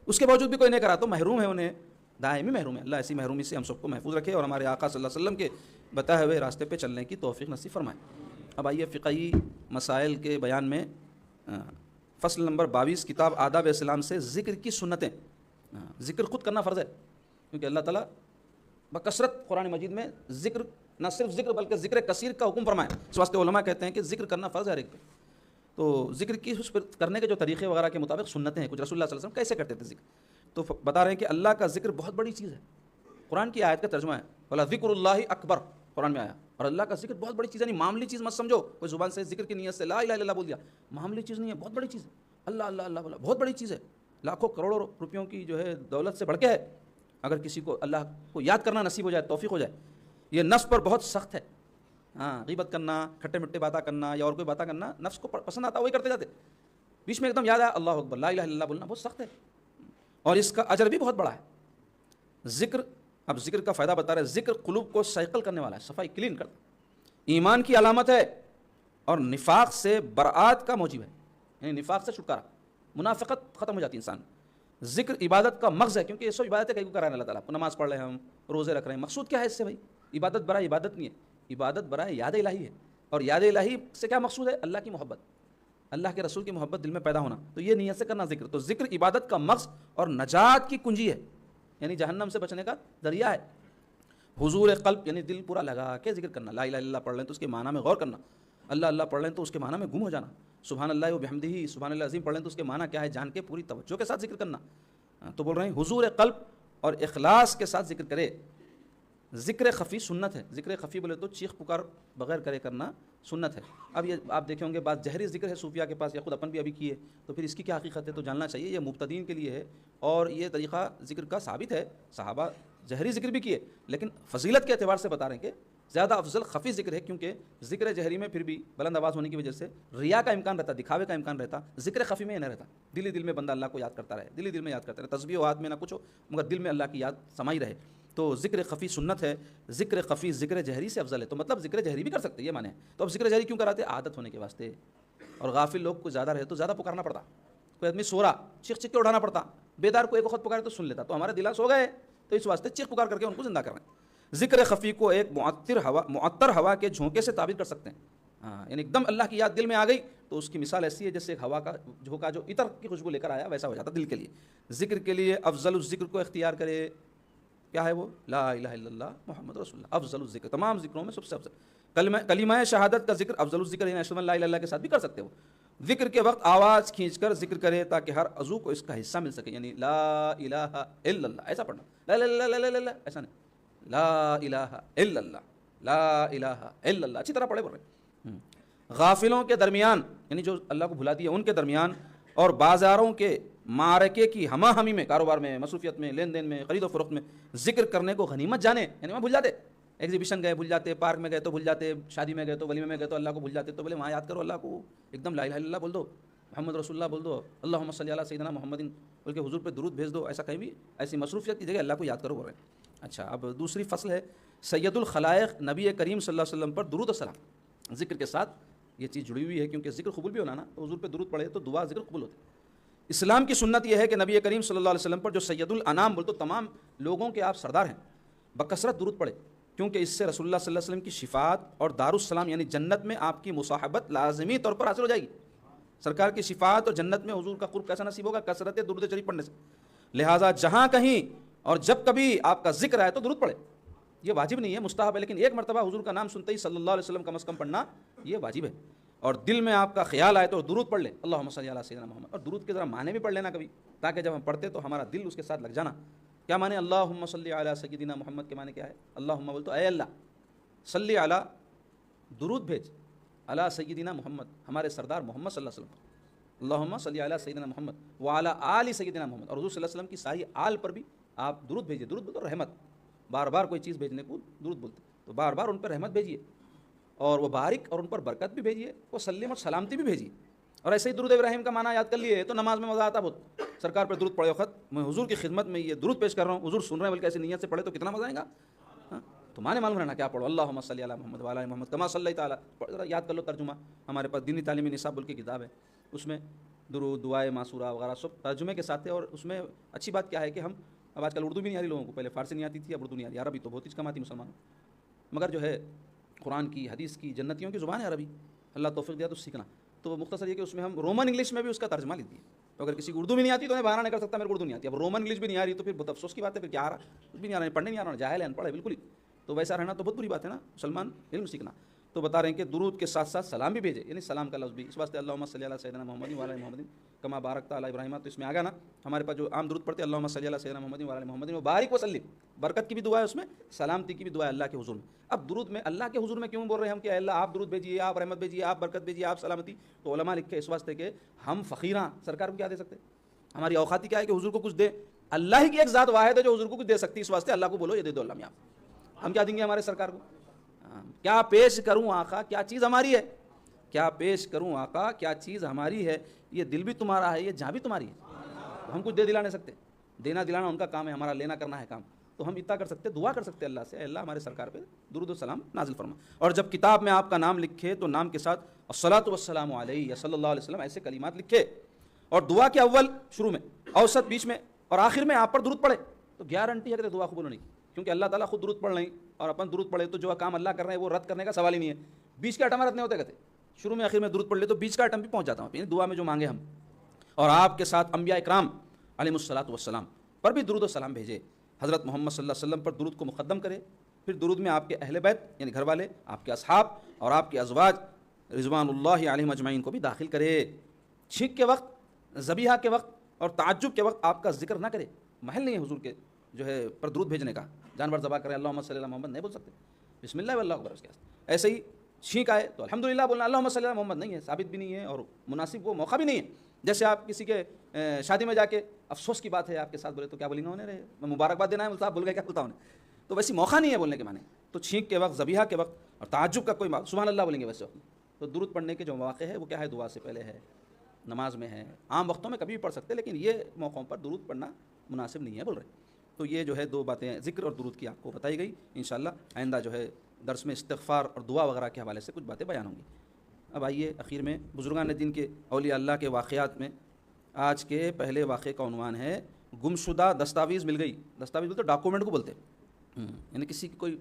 اس کے باوجود بھی کوئی نہیں کرا تو محروم ہے، انہیں دائمی محروم ہے۔ اللہ ایسی محرومی سے ہم سب کو محفوظ رکھے اور ہمارے آقا صلی اللہ علیہ وسلم کے بتائے ہوئے راستے پہ چلنے کی توفیق نصیب فرمائے۔ اب آئیے فقہی مسائل کے بیان میں، فصل نمبر 22 کتاب آداب اسلام سے ذکر کی سنتیں۔ ذکر خود کرنا فرض ہے، کیونکہ اللہ تعالیٰ بکثرت قرآن مجید میں ذکر، نہ صرف ذکر بلکہ ذکر کثیر کا حکم فرمائے، اس واسطے علماء کہتے ہیں کہ ذکر کرنا فرض ہے ہر ایک پہ۔ تو ذکر کی اس پر کرنے کے جو طریقے وغیرہ کے مطابق سنتیں ہیں، کچھ رسول اللہ صلی اللہ علیہ وسلم کیسے کرتے تھے ذکر، تو بتا رہے ہیں کہ اللہ کا ذکر بہت بڑی چیز ہے۔ قرآن کی آیت کا ترجمہ ہے وَلَا ذِكْرُ اللَّهِ اکبر، قرآن میں آیا، اور اللہ کا ذکر بہت بڑی چیز ہے، یعنی معمولی چیز مت سمجھو، کوئی زبان سے ذکر کی نیت سے لا الہ الا اللہ بول دیا، معمولی چیز نہیں ہے، بہت بڑی چیز ہے، اللہ اللہ اللہ بولا بہت بڑی چیز ہے، لاکھوں کروڑوں روپیوں کی جو ہے دولت سے بڑھ کے ہے۔ اگر کسی کو اللہ کو یاد کرنا نصیب ہو جائے، توفیق ہو جائے، یہ نفس پر بہت سخت ہے۔ ہاں غیبت کرنا، کھٹے مٹے باتیں کرنا یا اور کوئی باتیں کرنا نفس کو پسند آتا، وہی کرتے جاتے، بیچ میں ایک دم یاد آیا اللہ اکبر لا الہ الا اللہ بولنا بہت سخت ہے، اور اس کا اجر بھی بہت بڑا ہے۔ ذکر، اب ذکر کا فائدہ بتا رہے، ذکر قلوب کو سیکل کرنے والا ہے، صفائی کلین کرتا، ایمان کی علامت ہے، اور نفاق سے برآت کا موجب ہے، یعنی نفاق سے چھٹکارا، منافقت ختم ہو جاتی ہے انسان۔ ذکر عبادت کا مغز ہے، کیونکہ یہ سب عبادتیں کہیں کو کرا رہے ہیں اللہ تعالیٰ، نماز پڑھ رہے ہیں، ہم روزے رکھ رہے ہیں، مقصود کیا ہے اس سے بھائی؟ عبادت برائے عبادت نہیں ہے، عبادت برائے یاد الہی ہے، اور یاد الہی سے کیا مقصود ہے؟ اللہ کی محبت، اللہ کے رسول کی محبت دل میں پیدا ہونا، تو یہ نیت سے کرنا ذکر۔ تو ذکر عبادت کا مغز اور نجات کی کنجی ہے، یعنی جہنم سے بچنے کا ذریعہ ہے۔ حضور قلب، یعنی دل پورا لگا کے ذکر کرنا، لا الہ الا اللہ پڑھ لیں تو اس کے معنی میں غور کرنا، اللہ اللہ پڑھ لیں تو اس کے معنی میں گم ہو جانا، سبحان اللہ و بحمدہ سبحان اللہ عظیم پڑھ لیں تو اس کے معنی کیا ہے جان کے پوری توجہ کے ساتھ ذکر کرنا۔ تو بول رہے ہیں حضور قلب اور اخلاص کے ساتھ ذکر کرے۔ ذکر خفی سنت ہے، ذکر خفی بولے تو چیخ پکار بغیر کرے کرنا سنت ہے۔ اب یہ آپ دیکھیں ہوں گے بعض جہری ذکر ہے صوفیہ کے پاس، یا خود اپن بھی ابھی کیے، تو پھر اس کی کیا حقیقت ہے تو جاننا چاہیے، یہ مبتدین کے لیے ہے، اور یہ طریقہ ذکر کا ثابت ہے، صحابہ جہری ذکر بھی کیے، لیکن فضیلت کے اعتبار سے بتا رہے ہیں کہ زیادہ افضل خفی ذکر ہے، کیونکہ ذکر جہری میں پھر بھی بلند آواز ہونے کی وجہ سے ریا کا امکان رہتا، دکھاوے کا امکان رہتا، ذکر خفی میں یہ نہیں رہتا، دلی دل میں بندہ اللہ کو یاد کرتا رہے، دلی دل میں یاد کرتا رہے، تسبیح و ہاتھ میں نہ کچھ ہو مگر دل میں اللہ کی یاد سمائی رہے، تو ذکر خفی سنت ہے، ذکر خفی ذکر جہری سے افضل ہے، تو مطلب ذکر جہری بھی کر سکتے یہ مانے، تو اب ذکر جہری کیوں کراتے؟ عادت ہونے کے واسطے، اور غافل لوگ کو زیادہ رہے تو زیادہ پکارنا پڑتا، کوئی آدمی سو رہا چیخ چیخ کے اٹھانا پڑتا، بیدار کو ایک وقت پکارے تو سن لیتا، تو ہمارے دل سو گئے تو اس واسطے چیخ پکار کر کے ان کو زندہ کر رہے ہیں۔ ذکر خفی کو ایک معطر ہوا کے جھونکے سے تعبیر کر سکتے ہیں، ہاں یعنی ایک دم اللہ کی یاد دل میں آ گئی تو اس کی مثال ایسی ہے جیسے ایک ہوا کا جھونکا جو عطر کی خوشبو لے کر آیا ویسا ہو جاتا دل کے لیے۔ ذکر کے لیے افضل الذکر کو اختیار کرے، کیا ہے وہ؟ لا الہ الا اللہ محمد رسول اللہ، افضل الذکر، تمام ذکروں میں سب سے افضل۔ کلمہ شہادت کا ذکر افضل الذکر، یعنی اشہد ان لا الہ الا اللہ کے ساتھ بھی کر سکتے ہو۔ ذکر کے وقت آواز کھینچ کر ذکر کرے تاکہ ہر عضو کو اس کا حصہ مل سکے، یعنی لا الہ الا اللہ ایسا پڑھنا، لا الہ الا اللہ ایسا نہیں، لا الہ الا اللہ، لا الہ الا اللہ اچھی طرح پڑھے بول رہے۔ غافلوں کے درمیان، یعنی جو اللہ کو بھلا دیا ان کے درمیان، اور بازاروں کے معرکے کی ہما ہمی میں، کاروبار میں، مصروفیت میں، لین دین میں، خرید و فروخت میں ذکر کرنے کو غنیمت جانے، یعنی وہاں بھول جاتے، ایگزیبیشن گئے بھول جاتے، پارک میں گئے تو بھول جاتے، شادی میں گئے تو ولیمے میں گئے تو اللہ کو بھول جاتے، تو بولے وہاں یاد کرو اللہ کو، ایک دم لا الہ الا اللہ بول دو، محمد رسول اللہ بول دو، اللہم صلی علی سیدنا محمد، بلکہ حضور پہ درود بھیج دو، ایسا کہیں بھی ایسی مصروفیت کی جگہ اللہ کو یاد کرو بول رہے ہیں۔ اچھا، اب دوسری فصل ہے سید الخلائق نبی کریم صلی اللہ علیہ وسلم پر درود و سلام، ذکر کے ساتھ یہ چیز جڑی ہوئی ہے، کیونکہ ذکر قبول بھی ہونا نا، تو حضور پہ درود پڑھے تو دعا ذکر قبول ہوتی ہے۔ اسلام کی سنت یہ ہے کہ نبی کریم صلی اللہ علیہ وسلم پر جو سید الانام بول تو تمام لوگوں کے آپ سردار ہیں، بکثرت درود پڑھے، کیونکہ اس سے رسول اللہ صلی اللہ علیہ وسلم کی شفاعت اور دارالسلام یعنی جنت میں آپ کی مصاحبت لازمی طور پر حاصل ہو جائے گی۔ سرکار کی شفاعت اور جنت میں حضور کا قرب کیسا نصیب ہوگا؟ کثرت درود شریف پڑھنے سے۔ لہٰذا جہاں کہیں اور جب کبھی آپ کا ذکر آئے تو درود پڑھے، یہ واجب نہیں ہے، مستحب ہے، لیکن ایک مرتبہ حضور کا نام سنتے ہی صلی اللہ علیہ وسلم کم از کم پڑھنا یہ واجب ہے۔ اور دل میں آپ کا خیال آئے تو درود پڑھ لیں، اللہم صلی علی سیدنا محمد، اور درود کے ذرا معنی بھی پڑھ لینا کبھی، تاکہ جب ہم پڑھتے تو ہمارا دل اس کے ساتھ لگ جانا۔ کیا معنی اللہم صلی علی سیدنا محمد کے معنی کیا ہے؟ اللہم بول تو اے اللہ، صلی علی، درود بھیج، علی سیدنا محمد، ہمارے سردار محمد صلی اللہ علیہ وسلم، اللہم صلی علی سیدنا محمد وعلی آل سیدنا محمد، اور حضور صلی اللہ علیہ وسلم کی ساری آل پر بھی آپ درود بھیجیے۔ درود بولتے رحمت، بار بار کوئی چیز بھیجنے کو درود بولتے، تو بار بار ان پر رحمت بھیجیے، اور وہ بارک اور ان پر برکت بھی بھیجیے، وہ سلیم اور سلامتی بھی بھیجیے۔ اور ایسے ہی درود ابراہیم کا معنی یاد کر لیے تو نماز میں مزہ آتا بہت، سرکار پر درود پڑھے وقت میں حضور کی خدمت میں یہ درود پیش کر رہا ہوں، حضور سن رہے ہیں، بلکہ ایسی نیت سے پڑھے تو کتنا مزہ آئے گا۔ تو معنی معلوم رہنا کیا پڑھو، اللہم صلی علی محمد وعلی آل محمد کما صلیت علی، ذرا یاد کر لو ترجمہ، ہمارے پاس دینی تعلیمی نصاب بول کی کتاب ہے، اس میں درود، دعائے معصورہ وغیرہ سب ترجمے کے ساتھ ہے۔ اور اس میں اچھی بات کیا ہے کہ ہم اب آج کل اردو بھی نہیں آ رہی لوگوں کو، پہلے فارسی نہیں آتی تھی، اب اردو نہیں آ رہی، عربی تو بہت ہی کم آتی مسلمانوں، مگر جو ہے قرآن کی، حدیث کی، جنتیوں کی زبان ہے عربی، اللہ توفیق دیا تو سیکھنا۔ تو مختصر یہ کہ اس میں ہم رومن انگلش میں بھی اس کا ترجمہ لکھ دیے، تو اگر کسی کو اردو بھی نہیں آتی تو انہیں بہانہ نہیں کر سکتا میرے کو اردو نہیں آتی، اب رومن انگلش بھی نہیں آ رہی تو پھر بہت افسوس کی بات ہے، پھر کیا آ رہا، کچھ بھی نہیں آ رہا، پڑھنے نہیں آ رہا، جاہل ہے، ان پڑھ ہے بالکل ہی، تو ویسا رہنا تو بہت بری بات ہے نا، مسلمان علم سیکھنا۔ تو بتا رہے ہیں کہ درود کے ساتھ ساتھ سلام بھی بھیجے، یعنی سلام کا لفظ بھی، اس واسطے اللہم صلی علی سیدنا محمد وعلی آل محمد کما بارکت علی ابراہیم، تو اس میں آ گیا نا ہمارے پاس جو عام درود پڑھتے ہیں، اللہم صلی علی سیدنا محمد وعلی آل محمد وبارک وسلم، برکت کی بھی دعا ہے اس میں، سلامتی کی بھی دعا ہے اللہ کے حضور میں۔ اب درود میں اللہ کے حضور میں کیوں بول رہے ہیں ہم کہ اللہ آپ درود بھیجیے، آپ رحمت بھیجیے، آپ برکت بھیجیے، آپ سلامتی؟ تو علماء لکھے اس واسطے کہ ہم فقیراں، سرکار کو کیا دے سکتے، ہماری اوقاتی کیا ہے کہ حضور کو کچھ دے، اللہ ہی کی ایک ذات واحد ہے جو حضور کو کچھ دے سکتی، اس واسطے اللہ کو بولو یہ دے دو اللہ میاں، ہم کیا دیں گے ہمارے سرکار کو؟ کیا پیش کروں آقا، کیا چیز ہماری ہے، کیا پیش کروں آقا، کیا چیز ہماری ہے، یہ دل بھی تمہارا ہے، یہ جان بھی تمہاری ہے، ہم کچھ دے دلا نہیں سکتے، دینا دلانا ان کا کام ہے، ہمارا لینا کرنا ہے کام، تو ہم اتنا کر سکتے، دعا کر سکتے اللہ سے، اے اللہ ہمارے سرکار پہ درود و سلام نازل فرما، اور جب کتاب میں آپ کا نام لکھے تو نام کے ساتھ الصلاۃ والسلام علیہ صلی اللہ علیہ وسلم ایسے کلمات لکھے، اور دعا کے اول شروع میں، اوسط بیچ میں اور آخر میں آپ پر درود پڑھے، تو گارنٹی ہے کہ دعا قبول نہیں، کیونکہ اللہ تعالیٰ خود درود پڑھ رہے ہیں اور اپن درود پڑھے تو جو کام اللہ کر رہے ہیں وہ رد کرنے کا سوال ہی نہیں ہے، بیچ کے اٹم رد نہیں ہوتے کہتے، شروع میں آخر میں درود پڑھ لے تو بیچ کا اٹم بھی پہنچ جاتا ہوں، یعنی دعا میں جو مانگے ہم، اور آپ کے ساتھ انبیاء اکرام علیہم الصلاۃ والسلام پر بھی درود و سلام بھیجے، حضرت محمد صلی اللہ علیہ وسلم پر درود کو مقدم کرے، پھر درود میں آپ کے اہل بیت یعنی گھر والے، آپ کے اصحاب اور آپ کے ازواج رضوان اللہ علیہم اجمعین کو بھی داخل کرے، چھینک کے وقت، ذبیحہ کے وقت اور تعجب کے وقت آپ کا ذکر نہ کرے، محل نہیں ہے حضور کے جو ہے پر درود بھیجنے کا، جانور ذبح کرے اللہم صلی اللہ محمد نہیں بول سکتے، بسم اللہ واللہ اکبر اس کے ساتھ، ایسے ہی چھینک آئے تو الحمدللہ بولنا، اللہم صلی اللہ محمد نہیں ہے، ثابت بھی نہیں ہے اور مناسب وہ موقع بھی نہیں ہے، جیسے آپ کسی کے شادی میں جا کے افسوس کی بات ہے آپ کے ساتھ بولے تو کیا بولیں گے، انہیں رہے میں مبارکباد دینا ہے صاحب بول گئے کیا بولتا ہوں، تو ویسی موقع نہیں ہے بولنے کے معنی، تو چھینک کے وقت، ذبیحہ کے وقت اور تعجب کا کوئی سبحان اللہ بولیں گے ویسے وقت، تو درود پڑھنے کے جو مواقع ہے وہ کیا ہے، دعا سے پہلے ہے، نماز میں ہے، عام وقتوں میں کبھی بھی پڑھ سکتے، لیکن یہ موقعوں پر درود پڑھنا مناسب نہیں ہے بول رہے۔ تو یہ جو ہے دو باتیں ذکر اور درود کی آپ کو بتائی گئی، انشاءاللہ آئندہ جو ہے درس میں استغفار اور دعا وغیرہ کے حوالے سے کچھ باتیں بیان ہوں گی۔ اب آئیے اخیر میں بزرگان دین کے اولیاء اللہ کے واقعات میں آج کے پہلے واقعے کا عنوان ہے گمشدہ دستاویز مل گئی، دستاویز بولتے ڈاکومنٹ کو بولتے، یعنی کسی کی کوئی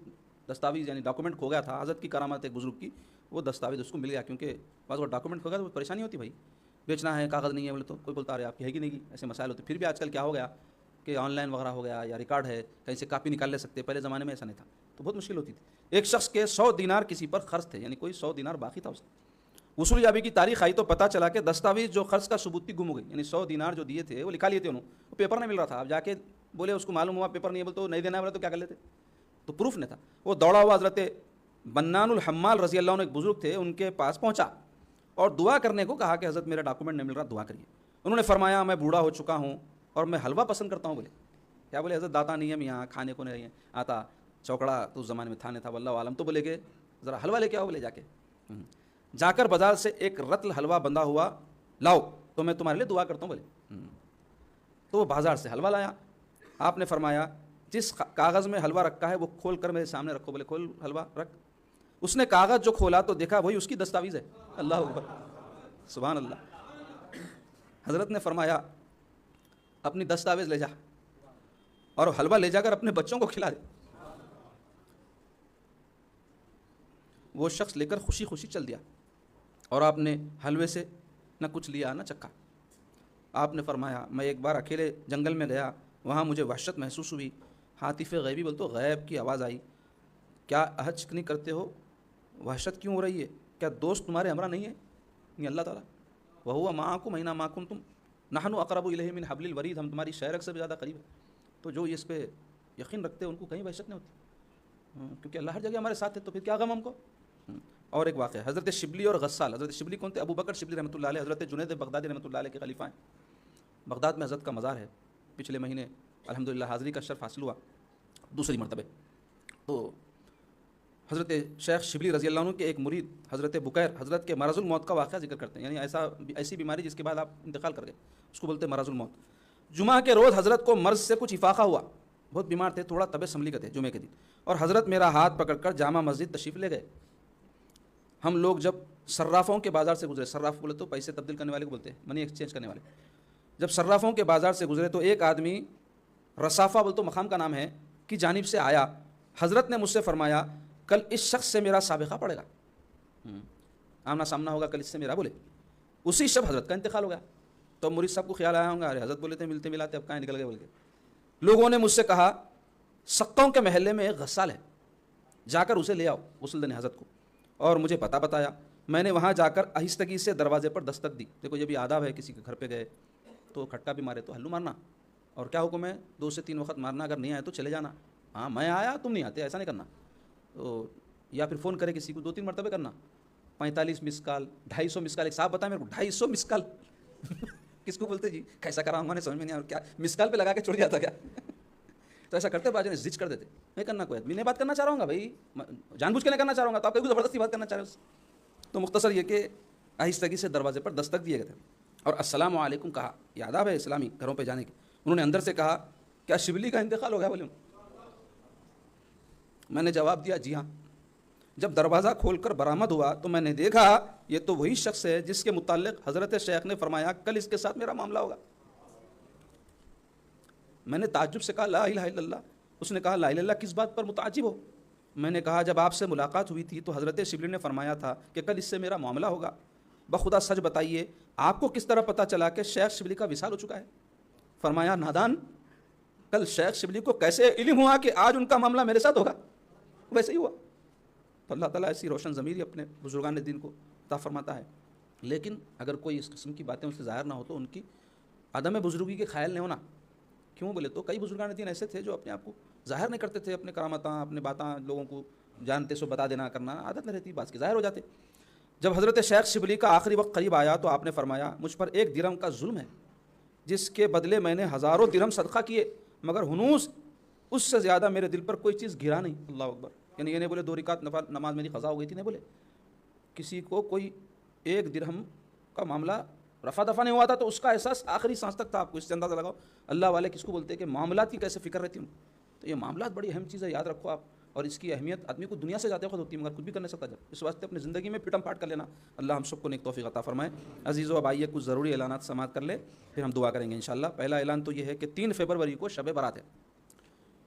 دستاویز یعنی ڈاکومنٹ کھو گیا تھا، حضرت کی کرامت ایک بزرگ کی، وہ دستاویز اس کو مل گیا، کیونکہ بعض اگر ڈاکومنٹ کھو گیا تو پریشانی ہوتی بھائی، بیچنا ہے کاغذ نہیں ہے بولے تو کوئی بولتا ارے آپ کی ہے کہ نہیں کی، ایسے مسائل ہوتے، پھر بھی آج کل کیا ہو گیا کہ آن لائن وغیرہ ہو گیا یا ریکارڈ ہے کہیں سے کاپی نکال لے سکتے، پہلے زمانے میں ایسا نہیں تھا تو بہت مشکل ہوتی تھی۔ ایک شخص کے 100 دینار کسی پر قرض تھے، یعنی کوئی 100 دینار باقی تھا اس کا، وصول یابی کی تاریخ آئی تو پتہ چلا کہ دستاویز جو قرض کا ثبوت بھی گم ہو گئی، یعنی 100 دینار جو دیے تھے وہ لکھا لیے تھے انہوں، وہ پیپر نہیں مل رہا تھا، اب جا کے بولے اس کو معلوم ہوا پیپر نہیں ہے، بولے تو نہیں دینا ہے، بولے تو کیا کر لیتے، تو پروف نہیں تھا، وہ دوڑا ہوا حضرت بنان الحمال رضی اللہ عنہ ایک بزرگ تھے ان کے پاس پہنچا اور دعا کرنے کو کہا کہ حضرت میرا ڈاکومنٹ نہیں مل رہا، دعا کریے۔ انہوں نے فرمایا میں بوڑھا ہو چکا ہوں اور میں حلوہ پسند کرتا ہوں، بولے کیا، بولے حضرت داتا نہیں ہے یہاں کھانے کو نہیں آتا، چوکڑا تو اس زمانے میں تھا نہیں تھا واللہ عالم، تو بولے کہ ذرا حلوہ لے کے آؤ، بولے جا کر بازار سے ایک رتل حلوہ بندھا ہوا لاؤ تو میں تمہارے لیے دعا کرتا ہوں بولے۔ تو وہ بازار سے حلوہ لایا، آپ نے فرمایا جس کاغذ میں حلوہ رکھا ہے وہ کھول کر میرے سامنے رکھو، بولے کھول حلوہ رکھ۔ اس نے کاغذ جو کھولا تو دیکھا وہی اس کی دستاویز ہے۔ اللہ اکبر، سبحان اللہ۔ حضرت نے فرمایا اپنی دستاویز لے جا اور حلوہ لے جا کر اپنے بچوں کو کھلا دے۔ وہ شخص لے کر خوشی خوشی چل دیا، اور آپ نے حلوے سے نہ کچھ لیا نہ چکھا۔ آپ نے فرمایا میں ایک بار اکیلے جنگل میں گیا، وہاں مجھے وحشت محسوس ہوئی، ہاتف غیبی بول تو غیب کی آواز آئی، کیا حج نہیں کرتے ہو، وحشت کیوں ہو رہی ہے، کیا دوست تمہارے ہمراہ نہیں ہے؟ یہ اللہ تعالیٰ وَهُوَ مَعَكُمْ أَيْنَمَا مَا كُنتُمْ نَحْنُ أَقْرَبُ إِلَيْهِ مِنْ حَبْلِ الْوَرِيدِ، ہم تمہاری شہرک سے بھی زیادہ قریب ہے۔ تو جو اس پہ یقین رکھتے ہیں ان کو کہیں وحشت نہیں ہوتی، کیونکہ اللہ ہر جگہ ہمارے ساتھ ہے، تو پھر کیا غم ہم کو۔ اور ایک واقعہ، حضرت شبلی اور غسال۔ حضرت شبلی کون تھے؟ ابو بکر شبلی رحمۃ اللہ علیہ، حضرت جنید بغدادی رحمۃ اللہ علیہ کے خلیفہ ہیں۔ بغداد میں حضرت کا مزار ہے، پچھلے مہینے الحمدللہ حاضری کا شرف حاصل ہوا دوسری مرتبہ۔ تو حضرت شیخ شبلی رضی اللہ عنہ کے ایک مرید حضرت بکیر حضرت کے مرض الموت کا واقعہ ذکر کرتے ہیں، یعنی ایسی بیماری جس کے بعد آپ انتقال کر گئے، اس کو بولتے ہیں مرض الموت۔ جمعہ کے روز حضرت کو مرض سے کچھ افاقہ ہوا، بہت بیمار تھے، تھوڑا طبیعت سنبھلی کا تھے جمعے کے دن، اور حضرت میرا ہاتھ پکڑ کر جامع مسجد تشریف لے گئے۔ ہم لوگ جب صرافوں کے بازار سے گزرے، صراف بولے تو پیسے تبدیل کرنے والے کو بولتے ہیں، منی ایکسچینج کرنے والے، جب صرافوں کے بازار سے گزرے تو ایک آدمی رصافہ بول تو مقام کا نام ہے کی جانب سے آیا۔ حضرت نے مجھ سے فرمایا کل اس شخص سے میرا سابقہ پڑے گا، آمنا سامنا ہوگا کل اس سے میرا، بولے اسی شب حضرت کا انتقال ہو گیا۔ تو مرید صاحب کو خیال آیا ہوں گا، ارے حضرت بولے تھے ملتے ملاتے اب کہاں نکل گئے بول کے۔ لوگوں نے مجھ سے کہا سقوں کے محلے میں ایک غسال ہے، جا کر اسے لے آؤ، غسل دینے حضرت کو، اور مجھے پتہ بتایا۔ میں نے وہاں جا کر آہستگی سے دروازے پر دستک دی۔ دیکھو یہ بھی آداب ہے، کسی کے گھر پہ گئے تو کھٹکا بھی مارے تو ہلو مارنا، اور کیا حکم ہے 2 سے 3 وقت مارنا، اگر نہیں آئے تو چلے جانا، ہاں میں آیا تم نہیں آتے ایسا نہیں کرنا۔ تو یا پھر فون کرے کسی کو 2-3 مرتبہ کرنا، 45 مس کال، 250 مس کال۔ ایک صاحب بتائیں میرے کو 250 مس کال کس کو بولتے جی، کیسا کرا ہوں میں نے سمجھ میں نہیں آیا، کیا مس کال پہ لگا کے چھوڑ جاتا کیا؟ تو ایسا کرتے باجی نے زج کر دیتے، نہیں کرنا، کوئی آدمی نہیں بات کرنا چاہ رہا ہوں گا بھائی، جان بوجھ کے نہیں کرنا چاہ رہا ہوں گا، تو آپ کوئی زبردستی بات کرنا چاہ رہے ہو۔ تو مختصر یہ کہ آہستگی سے دروازے پر دستک دیے گئے تھے اور السلام علیکم کہا، یہ آداب ہے اسلامی گھروں پہ جانے کے۔ انہوں نے اندر سے کہا کیا شبلی کا انتقال ہو گیا؟ بولے میں نے جواب دیا جی ہاں۔ جب دروازہ کھول کر برآمد ہوا تو میں نے دیکھا یہ تو وہی شخص ہے جس کے متعلق حضرت شیخ نے فرمایا کل اس کے ساتھ میرا معاملہ ہوگا۔ میں نے تعجب سے کہا لا الہ الا اللہ۔ اس نے کہا لا الہ الا اللہ کس بات پر متعجب ہو؟ میں نے کہا جب آپ سے ملاقات ہوئی تھی تو حضرت شبلی نے فرمایا تھا کہ کل اس سے میرا معاملہ ہوگا، بخدا سچ بتائیے آپ کو کس طرح پتہ چلا کہ شیخ شبلی کا وصال ہو چکا ہے؟ فرمایا نادان، کل شیخ شبلی کو کیسے علم ہوا کہ آج ان کا معاملہ میرے ساتھ ہوگا؟ ویسے ہی ہوا۔ تو اللہ تعالیٰ ایسی روشن ضمیری اپنے بزرگان دین کو عطا فرماتا ہے، لیکن اگر کوئی اس قسم کی باتیں ان سے ظاہر نہ ہو تو ان کی عدم بزرگی کے خیال نہیں ہونا۔ کیوں بولے تو کئی بزرگان دین ایسے تھے جو اپنے آپ کو ظاہر نہیں کرتے تھے، اپنے کرامتاں اپنے باتیں لوگوں کو جانتے سو بتا دینا کرنا عادت نہیں رہتی، بعض کے ظاہر ہو جاتے۔ جب حضرت شیخ شبلی کا آخری وقت قریب آیا تو آپ نے فرمایا مجھ پر 1 درہم کا ظلم ہے جس کے بدلے میں نے ہزاروں درہم صدقہ کیے، مگر ہنوز اس سے زیادہ میرے دل پر کوئی چیز گرا نہیں۔ اللہ اکبر، یعنی یہ نہیں بولے 2 رکعت نماز میری قضا ہو گئی تھی، نہیں بولے کسی کو کوئی 1 درہم کا معاملہ رفع دفع نہیں ہوا تھا تو اس کا احساس آخری سانس تک تھا۔ آپ کو اس سے اندازہ لگاؤ اللہ والے کس کو بولتے ہیں کہ معاملات کی کیسے فکر رہتی ہوں۔ تو یہ معاملات بڑی اہم چیز ہے، یاد رکھو آپ، اور اس کی اہمیت آدمی کو دنیا سے جاتے وقت ہوتی ہے مگر کچھ بھی کر نہیں سکتا جب، اس واسطے اپنی زندگی میں پھٹم پھاٹ کر لینا۔ اللہ ہم سب کو نیک توفیق عطا فرمائے۔ عزیزو اب آئیے کچھ ضروری اعلانات سماعت کر لیں پھر ہم دعا کریں گے انشاءاللہ۔ پہلا اعلان تو یہ ہے کہ 3 فروری کو شب برات ہے،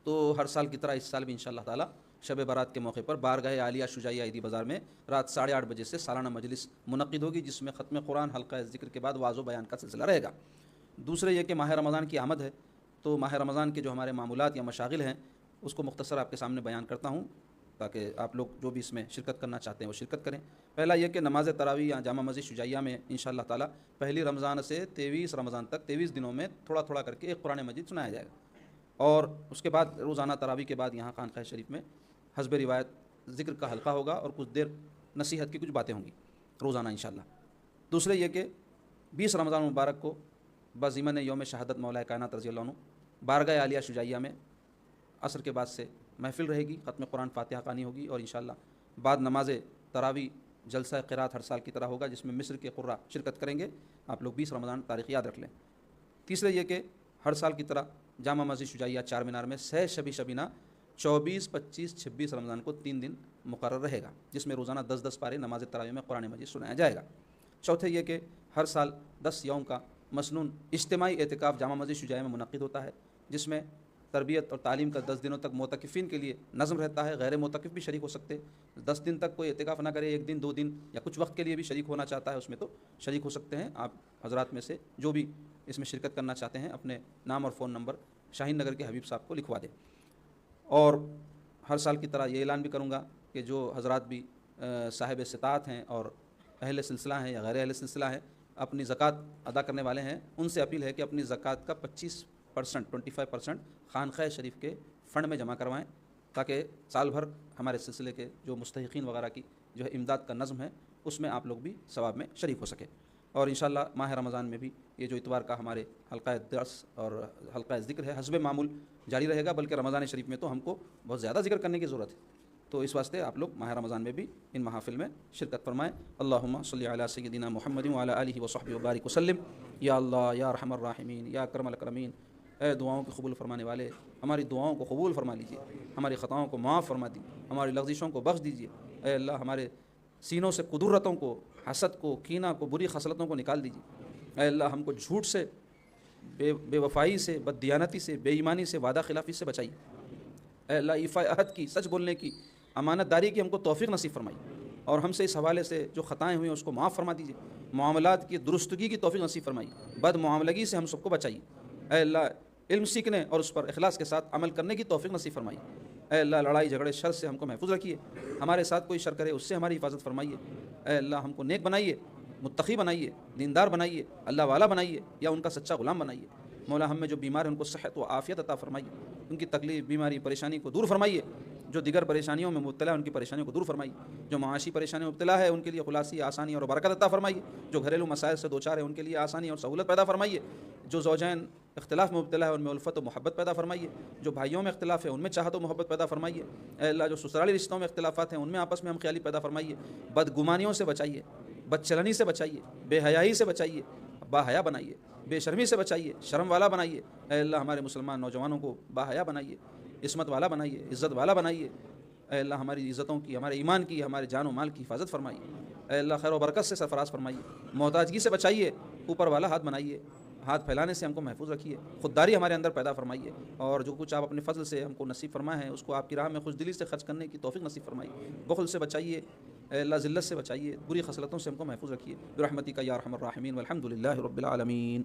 تو ہر سال کی طرح اس سال بھی انشاءاللہ تعالی شب برات کے موقع پر بارگاہ عالیہ شجاعیہ عیدی بازار میں رات 8:30 بجے سے سالانہ مجلس منعقد ہوگی، جس میں ختم قرآن، حلقہ ذکر کے بعد واعظ و بیان کا سلسلہ رہے گا۔ دوسرے یہ کہ ماہ رمضان کی آمد ہے، تو ماہ رمضان کے جو ہمارے معمولات یا مشاغل ہیں اس کو مختصر آپ کے سامنے بیان کرتا ہوں تاکہ آپ لوگ جو بھی اس میں شرکت کرنا چاہتے ہیں وہ شرکت کریں۔ پہلا یہ کہ نماز تراویح یا جامع مسجد شجاعیہ میں انشاءاللہ تعالی پہلی رمضان سے 23 رمضان تک 23 دنوں میں تھوڑا تھوڑا کر کے ایک قرآن مجید سنایا جائے گا، اور اس کے بعد روزانہ تراویح کے بعد یہاں خانقاہ شریف میں حسب روایت ذکر کا حلقہ ہوگا اور کچھ دیر نصیحت کی کچھ باتیں ہوں گی روزانہ انشاءاللہ۔ دوسرے یہ کہ 20 رمضان مبارک کو بضمن یوم شہادت مولا کائنات رضی اللہ عنہ بارگاہ عالیہ شجاعیہ میں عصر کے بعد سے محفل رہے گی، ختم قرآن فاتحہ خوانی ہوگی، اور انشاءاللہ بعد نماز تراویح جلسہ قرات ہر سال کی طرح ہوگا جس میں مصر کے قراء شرکت کریں گے. آپ لوگ 20 رمضان تاریخ یاد رکھ لیں. تیسرے یہ کہ ہر سال کی طرح جامع مسجد شجاعیہ چار مینار میں سہ شبی شبینہ 24، 25، 26 رمضان کو 3 دن مقرر رہے گا، جس میں روزانہ 10 پارے نماز تراویح میں قرآن مجید سنایا جائے گا. چوتھے یہ کہ ہر سال 10 یوم کا مسنون اجتماعی اعتکاف جامع مسجد شجاعیہ میں منعقد ہوتا ہے، جس میں تربیت اور تعلیم کا 10 دنوں تک معتکفین کے لیے نظم رہتا ہے. غیر معتکف بھی شریک ہو سکتے. 10 دن تک کوئی اعتکاف نہ کرے، 1 دن 2 دن یا کچھ وقت کے لیے بھی شریک ہونا چاہتا ہے اس میں تو شریک ہو سکتے ہیں. آپ حضرات میں سے جو بھی اس میں شرکت کرنا چاہتے ہیں اپنے نام اور فون نمبر شاہین نگر کے حبیب صاحب کو لکھوا دیں. اور ہر سال کی طرح یہ اعلان بھی کروں گا کہ جو حضرات بھی صاحب استطاعت ہیں اور اہل سلسلہ ہیں یا غیر اہل سلسلہ ہیں، اپنی زکوٰۃ ادا کرنے والے ہیں، ان سے اپیل ہے کہ اپنی زکوٰۃ کا 25% خانقاہ شریف کے فنڈ میں جمع کروائیں، تاکہ سال بھر ہمارے سلسلے کے جو مستحقین وغیرہ کی جو ہے امداد کا نظم ہے اس میں آپ لوگ بھی ثواب میں شریک ہو سکے. اور انشاءاللہ ماہ رمضان میں بھی یہ جو اتوار کا ہمارے حلقہ درس اور حلقہ ذکر ہے حسب معمول جاری رہے گا، بلکہ رمضان شریف میں تو ہم کو بہت زیادہ ذکر کرنے کی ضرورت ہے. تو اس واسطے آپ لوگ ماہ رمضان میں بھی ان محافل میں شرکت فرمائیں. اللہم صلی علی سیدنا محمد وعلی آلہ وصحبہ وبارک وسلم. یا اللہ یا ارحم الراحمین یا اکرم الاکرمین، اے دعاؤں کو قبول فرمانے والے، ہماری دعاؤں کو قبول فرما لیجیے، ہماری خطاؤں کو معاف فرما دیجیے، ہماری لغزشوں کو بخش دیجیے. اے اللہ ہمارے سینوں سے قدرتوں کو، حسد کو، کینہ کو، بری خصلتوں کو نکال دیجیے. اے اللہ ہم کو جھوٹ سے، بے وفائی سے، بددیانتی سے، بے ایمانی سے، وعدہ خلافی سے بچائیے. اے اللہ ایفا عہد کی، سچ بولنے کی، امانت داری کی ہم کو توفیق نصیب فرمائیے، اور ہم سے اس حوالے سے جو خطائیں ہوئی ہیں اس کو معاف فرما دیجیے. معاملات کی درستگی کی توفیق نصیب فرمائیے، بد معاملگی سے ہم سب کو بچائیے. اے اللہ علم سیکھنے اور اس پر اخلاص کے ساتھ عمل کرنے کی توفیق نصیب فرمائیے. اے اللہ لڑائی جھگڑے شر سے ہم کو محفوظ رکھیے، ہمارے ساتھ کوئی شر کرے اس سے ہماری حفاظت فرمائیے. اے اللہ ہم کو نیک بنائیے، متقی بنائیے، دیندار بنائیے، اللہ والا بنائیے یا ان کا سچا غلام بنائیے. مولا ہم میں جو بیمار ہیں ان کو صحت و عافیت عطا فرمائیے، ان کی تکلیف، بیماری، پریشانی کو دور فرمائیے. جو دیگر پریشانیوں میں مبتلا ہے ان کی پریشانیوں کو دور فرمائیے. جو معاشی پریشانیوں میں مبتلا ہے ان کے لیے خلاصی، آسانی اور برکت عطا فرمائیے. جو گھریلو مسائل سے دوچار ہے ان کے لیے آسانی اور سہولت پیدا فرمائیے. جو زوجین اختلاف میں مبتلا ہے ان میں الفت و محبت پیدا فرمائیے. جو بھائیوں میں اختلاف ہے ان میں چاہت و محبت پیدا فرمائیے. اے اللہ جو سسرالی رشتوں میں اختلافات ہیں ان میں آپس میں ہم خیالی پیدا فرمائیے. بدگمانیوں سے بچائیے، بد چلنی سے بچائیے، بے حیائی سے بچائیے، با حیا بنائیے، بے شرمی سے بچائیے، شرم والا بنائیے. اے اللہ ہمارے مسلمان نوجوانوں کو با حیا بنائیے، عصمت والا بنائیے، عزت والا بنائیے. اے اللہ ہماری عزتوں کی، ہمارے ایمان کی، ہمارے جان و مال کی حفاظت فرمائیے. اے اللہ خیر و برکت سے سرفراز فرمائیے. محتاجگی سے بچائیے، اوپر والا ہاتھ بنائیے، ہاتھ پھیلانے سے ہم کو محفوظ رکھیے. خودداری ہمارے اندر پیدا فرمائیے، اور جو کچھ آپ اپنے فضل سے ہم کو نصیب فرمائے ہیں اس کو آپ کی راہ میں خوش دلی سے خرچ کرنے کی توفیق نصیب فرمائیے. بخل سے بچائیے، اے اللہ ذلت سے بچائیے، بری خصلتوں سے ہم کو محفوظ رکھیے. برحمتک یا ارحم الراحمین والحمد للہ رب العالمین.